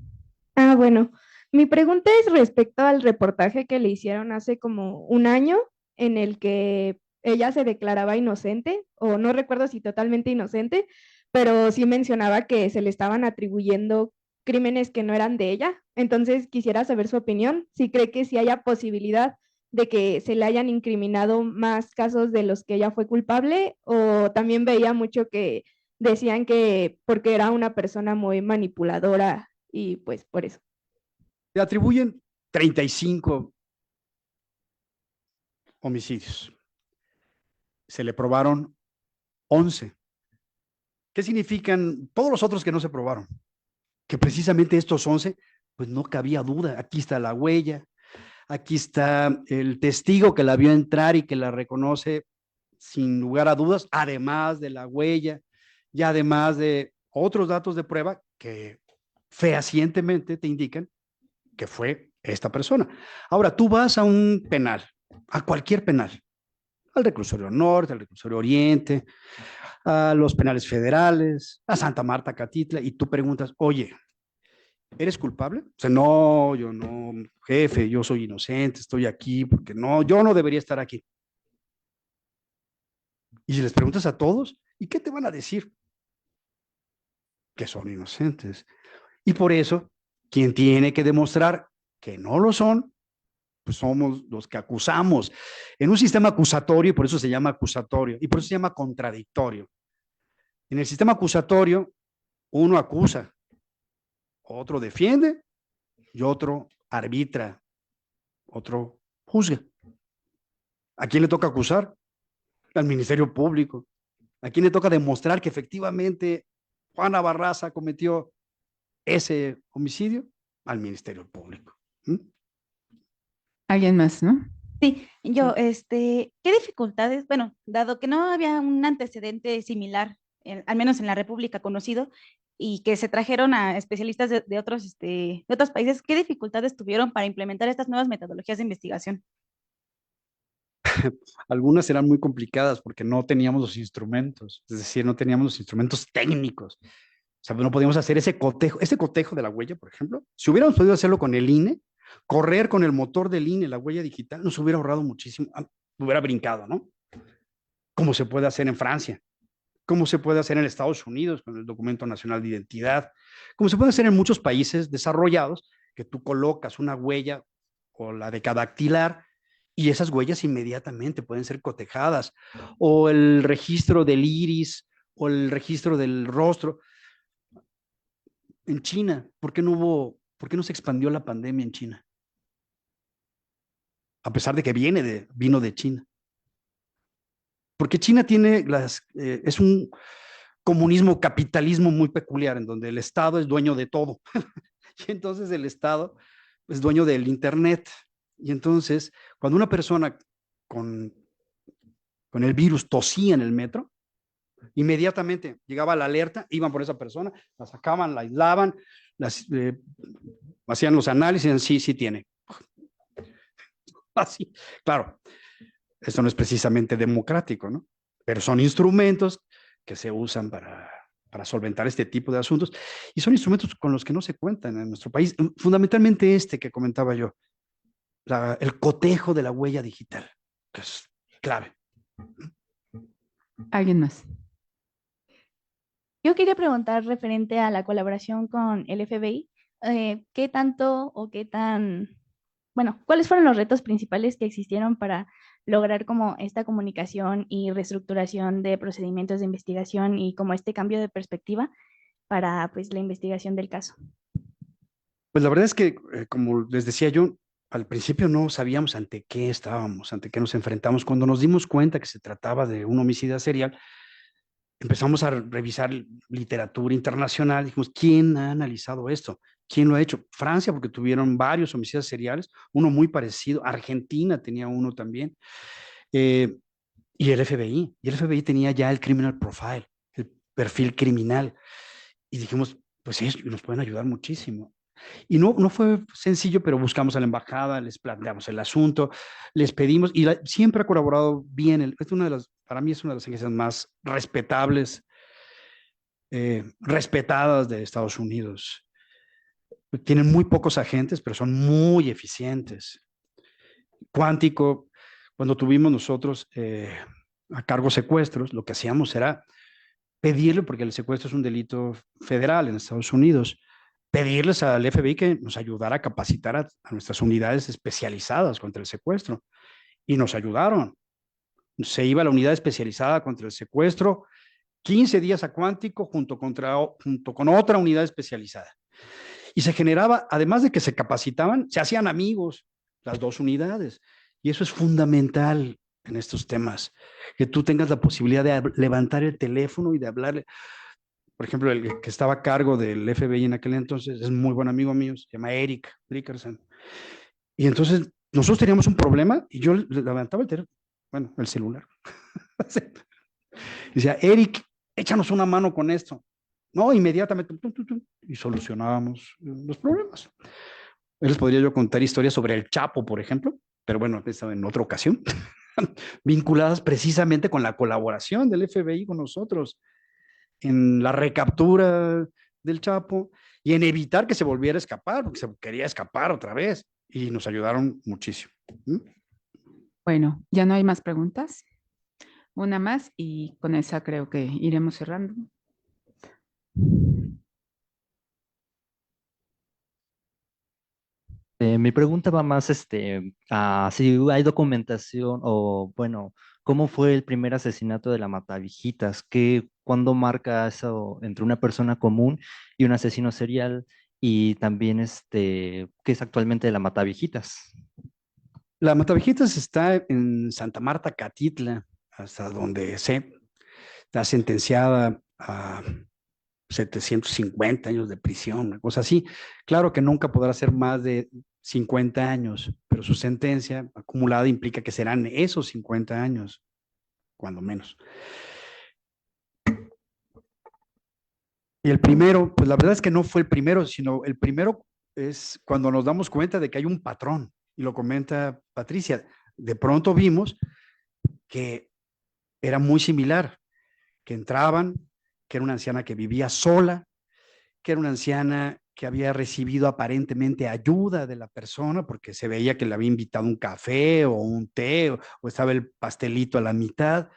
Bueno, mi pregunta es respecto al reportaje que le hicieron hace como un año en el que ella se declaraba inocente, o no recuerdo si totalmente inocente, pero sí mencionaba que se le estaban atribuyendo crímenes que no eran de ella. Entonces quisiera saber su opinión, si cree que sí haya posibilidad de que se le hayan incriminado más casos de los que ella fue culpable, o también veía mucho que decían que porque era una persona muy manipuladora y pues por eso. Le atribuyen 35 homicidios. Se le probaron 11. ¿Qué significan todos los otros que no se probaron? Que precisamente estos 11, pues no cabía duda. Aquí está la huella, aquí está el testigo que la vio entrar y que la reconoce sin lugar a dudas, además de la huella y además de otros datos de prueba que fehacientemente te indican que fue esta persona. Ahora, tú vas a un penal, a cualquier penal, al reclusorio norte, al reclusorio oriente, a los penales federales, a Santa Marta, Catitla, y tú preguntas, oye, ¿eres culpable? O sea, no, yo no, jefe, yo soy inocente, estoy aquí porque no, yo no debería estar aquí. Y si les preguntas a todos, ¿y qué te van a decir? Que son inocentes. Y por eso, quien tiene que demostrar que no lo son, pues somos los que acusamos. En un sistema acusatorio, por eso se llama acusatorio, y por eso se llama contradictorio. En el sistema acusatorio, uno acusa, otro defiende y otro arbitra, otro juzga. ¿A quién le toca acusar? Al Ministerio Público. ¿A quién le toca demostrar que efectivamente Juana Barraza cometió ese homicidio? Al Ministerio Público. ¿Mm? ¿Alguien más, no? Sí, yo, ¿qué dificultades? Bueno, dado que no había un antecedente similar, al menos en la República conocido, y que se trajeron a especialistas de otros países, ¿qué dificultades tuvieron para implementar estas nuevas metodologías de investigación? Algunas eran muy complicadas porque no teníamos los instrumentos, es decir, no teníamos los instrumentos técnicos. O sea, no podíamos hacer ese cotejo de la huella, por ejemplo. Si hubiéramos podido hacerlo con el INE, correr con el motor del INE, la huella digital, nos hubiera ahorrado muchísimo, hubiera brincado, ¿no? Como se puede hacer en Francia, como se puede hacer en Estados Unidos con el Documento Nacional de Identidad, como se puede hacer en muchos países desarrollados, que tú colocas una huella o la decadactilar y esas huellas inmediatamente pueden ser cotejadas, o el registro del iris, o el registro del rostro. En China, ¿por qué no se expandió la pandemia en China? A pesar de que vino de China. Porque China es un comunismo, capitalismo muy peculiar, en donde el Estado es dueño de todo. Y entonces el Estado es dueño del Internet. Y entonces, cuando una persona con el virus tosía en el metro, inmediatamente llegaba la alerta, iban por esa persona, la sacaban, la aislaban, hacían los análisis y decían, sí tiene. Así, claro, esto no es precisamente democrático, ¿no? Pero son instrumentos que se usan para solventar este tipo de asuntos y son instrumentos con los que no se cuentan en nuestro país. Fundamentalmente este que comentaba yo, el cotejo de la huella digital, que es clave. ¿Alguien más? Yo quería preguntar referente a la colaboración con el FBI, ¿qué tanto o qué tan, bueno, cuáles fueron los retos principales que existieron para lograr como esta comunicación y reestructuración de procedimientos de investigación y como este cambio de perspectiva para pues la investigación del caso? Pues la verdad es que, como les decía yo, al principio no sabíamos ante qué estábamos, ante qué nos enfrentamos. Cuando nos dimos cuenta que se trataba de un homicida serial, empezamos a revisar literatura internacional, dijimos, ¿quién ha analizado esto? ¿Quién lo ha hecho? Francia, porque tuvieron varios homicidas seriales, uno muy parecido, Argentina tenía uno también, y el FBI tenía ya el criminal profile, el perfil criminal, y dijimos, pues ellos nos pueden ayudar muchísimo. Y no fue sencillo, pero buscamos a la embajada, les planteamos el asunto, les pedimos, y siempre ha colaborado bien. Para mí es una de las agencias más respetables, respetadas de Estados Unidos. Tienen muy pocos agentes, pero son muy eficientes. Cuántico, cuando tuvimos nosotros a cargo secuestros, lo que hacíamos era pedirle, porque el secuestro es un delito federal en Estados Unidos, pedirles al FBI que nos ayudara a capacitar a nuestras unidades especializadas contra el secuestro. Y nos ayudaron. Se iba a la unidad especializada contra el secuestro 15 días a Cuántico junto con otra unidad especializada. Y se generaba, además de que se capacitaban, se hacían amigos las dos unidades. Y eso es fundamental en estos temas, que tú tengas la posibilidad de levantar el teléfono y de hablarle. Por ejemplo, el que estaba a cargo del FBI en aquel entonces es muy buen amigo mío, se llama Eric Dickerson. Y entonces nosotros teníamos un problema y yo levantaba el teléfono, bueno, el celular. Y decía, Eric, échanos una mano con esto. No, inmediatamente, y solucionábamos los problemas. Les podría yo contar historias sobre el Chapo, por ejemplo, pero bueno, eso en otra ocasión, vinculadas precisamente con la colaboración del FBI con nosotros en la recaptura del Chapo y en evitar que se volviera a escapar, porque se quería escapar otra vez, y nos ayudaron muchísimo. Bueno, ya no hay más preguntas. Una más y con esa creo que iremos cerrando. Mi pregunta va más a si hay documentación o, bueno, ¿cómo fue el primer asesinato de la Matavijitas? ¿Cuándo marca eso entre una persona común y un asesino serial? Y también, ¿qué es actualmente la Matavijitas? La Matavijitas está en Santa Marta, Catitla, hasta donde está sentenciada a 750 años de prisión, una cosa así. Claro que nunca podrá ser más de 50 años, pero su sentencia acumulada implica que serán esos 50 años, cuando menos. Y el primero, pues la verdad es que no fue el primero, sino el primero es cuando nos damos cuenta de que hay un patrón, y lo comenta Patricia. De pronto vimos que era muy similar, que entraban, que era una anciana que vivía sola, que era una anciana que había recibido aparentemente ayuda de la persona porque se veía que le había invitado un café o un té o estaba el pastelito a la mitad,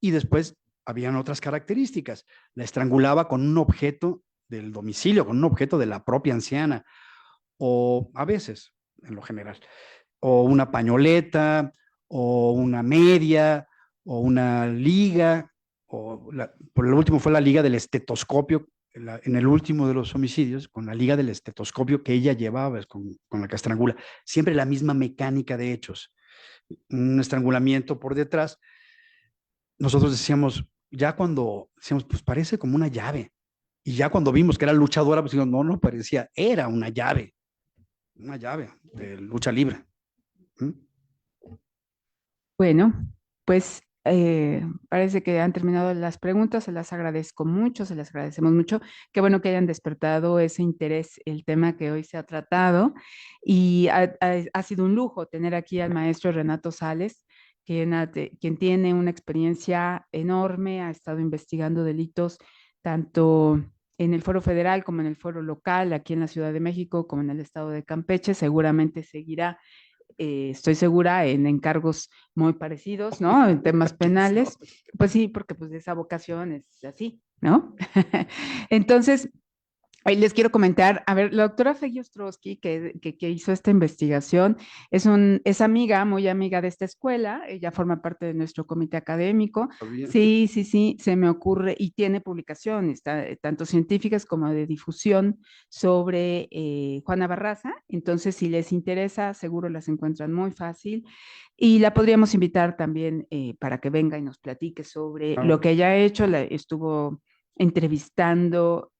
y después habían otras características. La estrangulaba con un objeto del domicilio, con un objeto de la propia anciana, o a veces, en lo general, o una pañoleta, o una media, o una liga, por el último fue la liga del estetoscopio, en el último de los homicidios, con la liga del estetoscopio que ella llevaba, con la que estrangula. Siempre la misma mecánica de hechos. Un estrangulamiento por detrás. Nosotros decíamos, pues parece como una llave. Y ya cuando vimos que era luchadora, pues dijimos, no parecía, era una llave de lucha libre. Bueno, pues parece que han terminado las preguntas, se las agradezco mucho, se las agradecemos mucho. Qué bueno que hayan despertado ese interés, el tema que hoy se ha tratado. Y ha sido un lujo tener aquí al maestro Renato Sales, quien tiene una experiencia enorme, ha estado investigando delitos tanto en el foro federal como en el foro local, aquí en la Ciudad de México, como en el estado de Campeche. Seguramente seguirá, estoy segura, en encargos muy parecidos, ¿no? En temas penales. Pues sí, porque pues esa vocación es así, ¿no? Entonces, ahí les quiero comentar, a ver, la doctora Feggy Ostrowski, que hizo esta investigación, es amiga, muy amiga de esta escuela, ella forma parte de nuestro comité académico. Sí, se me ocurre, y tiene publicaciones, tanto científicas como de difusión sobre Juana Barraza, entonces si les interesa, seguro las encuentran muy fácil, y la podríamos invitar también para que venga y nos platique sobre lo que ella ha hecho, estuvo entrevistando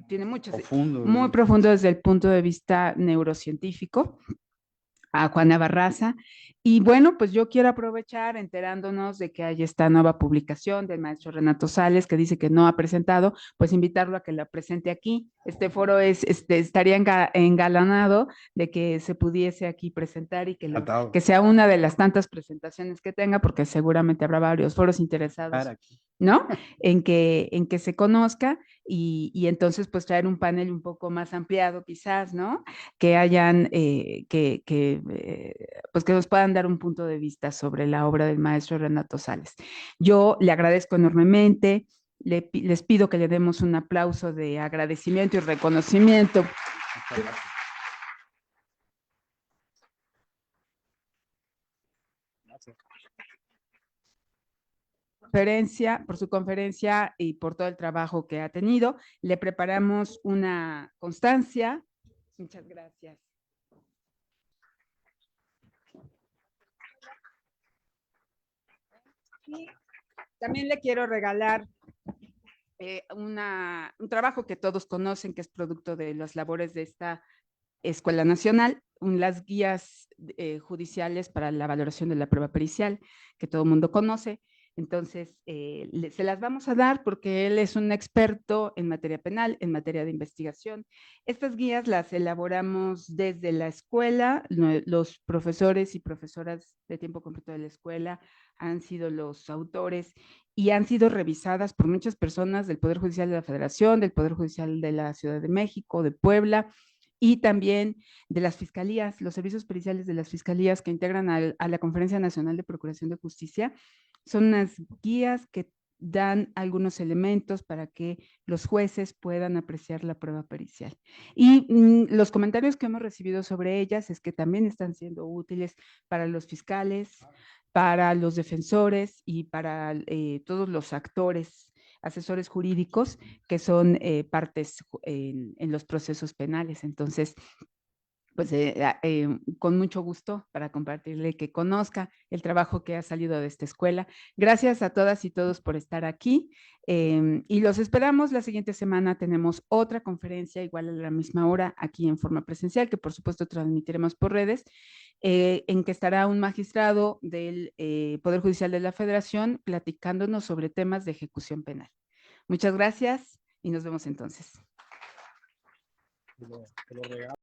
tiene muchas, muy profundo desde el punto de vista neurocientífico, a Juana Barraza. Y bueno, pues yo quiero aprovechar enterándonos de que hay esta nueva publicación del maestro Renato Sales que dice que no ha presentado, pues invitarlo a que la presente aquí. Este foro estaría engalanado de que se pudiese aquí presentar y que sea una de las tantas presentaciones que tenga, porque seguramente habrá varios foros interesados, ¿no? En que se conozca y entonces pues traer un panel un poco más ampliado quizás, ¿no? Que hayan, pues que nos puedan dar un punto de vista sobre la obra del maestro Renato Sales. Yo le agradezco enormemente les pido que le demos un aplauso de agradecimiento y reconocimiento. Por su conferencia y por todo el trabajo que ha tenido. Le preparamos una constancia. Muchas gracias. Y también le quiero regalar un trabajo que todos conocen, que es producto de las labores de esta Escuela Nacional, las guías judiciales para la valoración de la prueba pericial, que todo el mundo conoce. Entonces, se las vamos a dar porque él es un experto en materia penal, en materia de investigación. Estas guías las elaboramos desde la escuela. Los profesores y profesoras de tiempo completo de la escuela han sido los autores y han sido revisadas por muchas personas del Poder Judicial de la Federación, del Poder Judicial de la Ciudad de México, de Puebla, y también de las fiscalías, los servicios periciales de las fiscalías que integran a la Conferencia Nacional de Procuración de Justicia. Son unas guías que dan algunos elementos para que los jueces puedan apreciar la prueba pericial. Y los comentarios que hemos recibido sobre ellas es que también están siendo útiles para los fiscales, para los defensores y para todos los actores, asesores jurídicos que son partes en los procesos penales. Entonces, pues con mucho gusto para compartirle que conozca el trabajo que ha salido de esta escuela. Gracias a todas y todos por estar aquí y los esperamos la siguiente semana. Tenemos otra conferencia igual a la misma hora aquí en forma presencial, que por supuesto transmitiremos por redes, en que estará un magistrado del Poder Judicial de la Federación platicándonos sobre temas de ejecución penal. Muchas gracias y nos vemos entonces.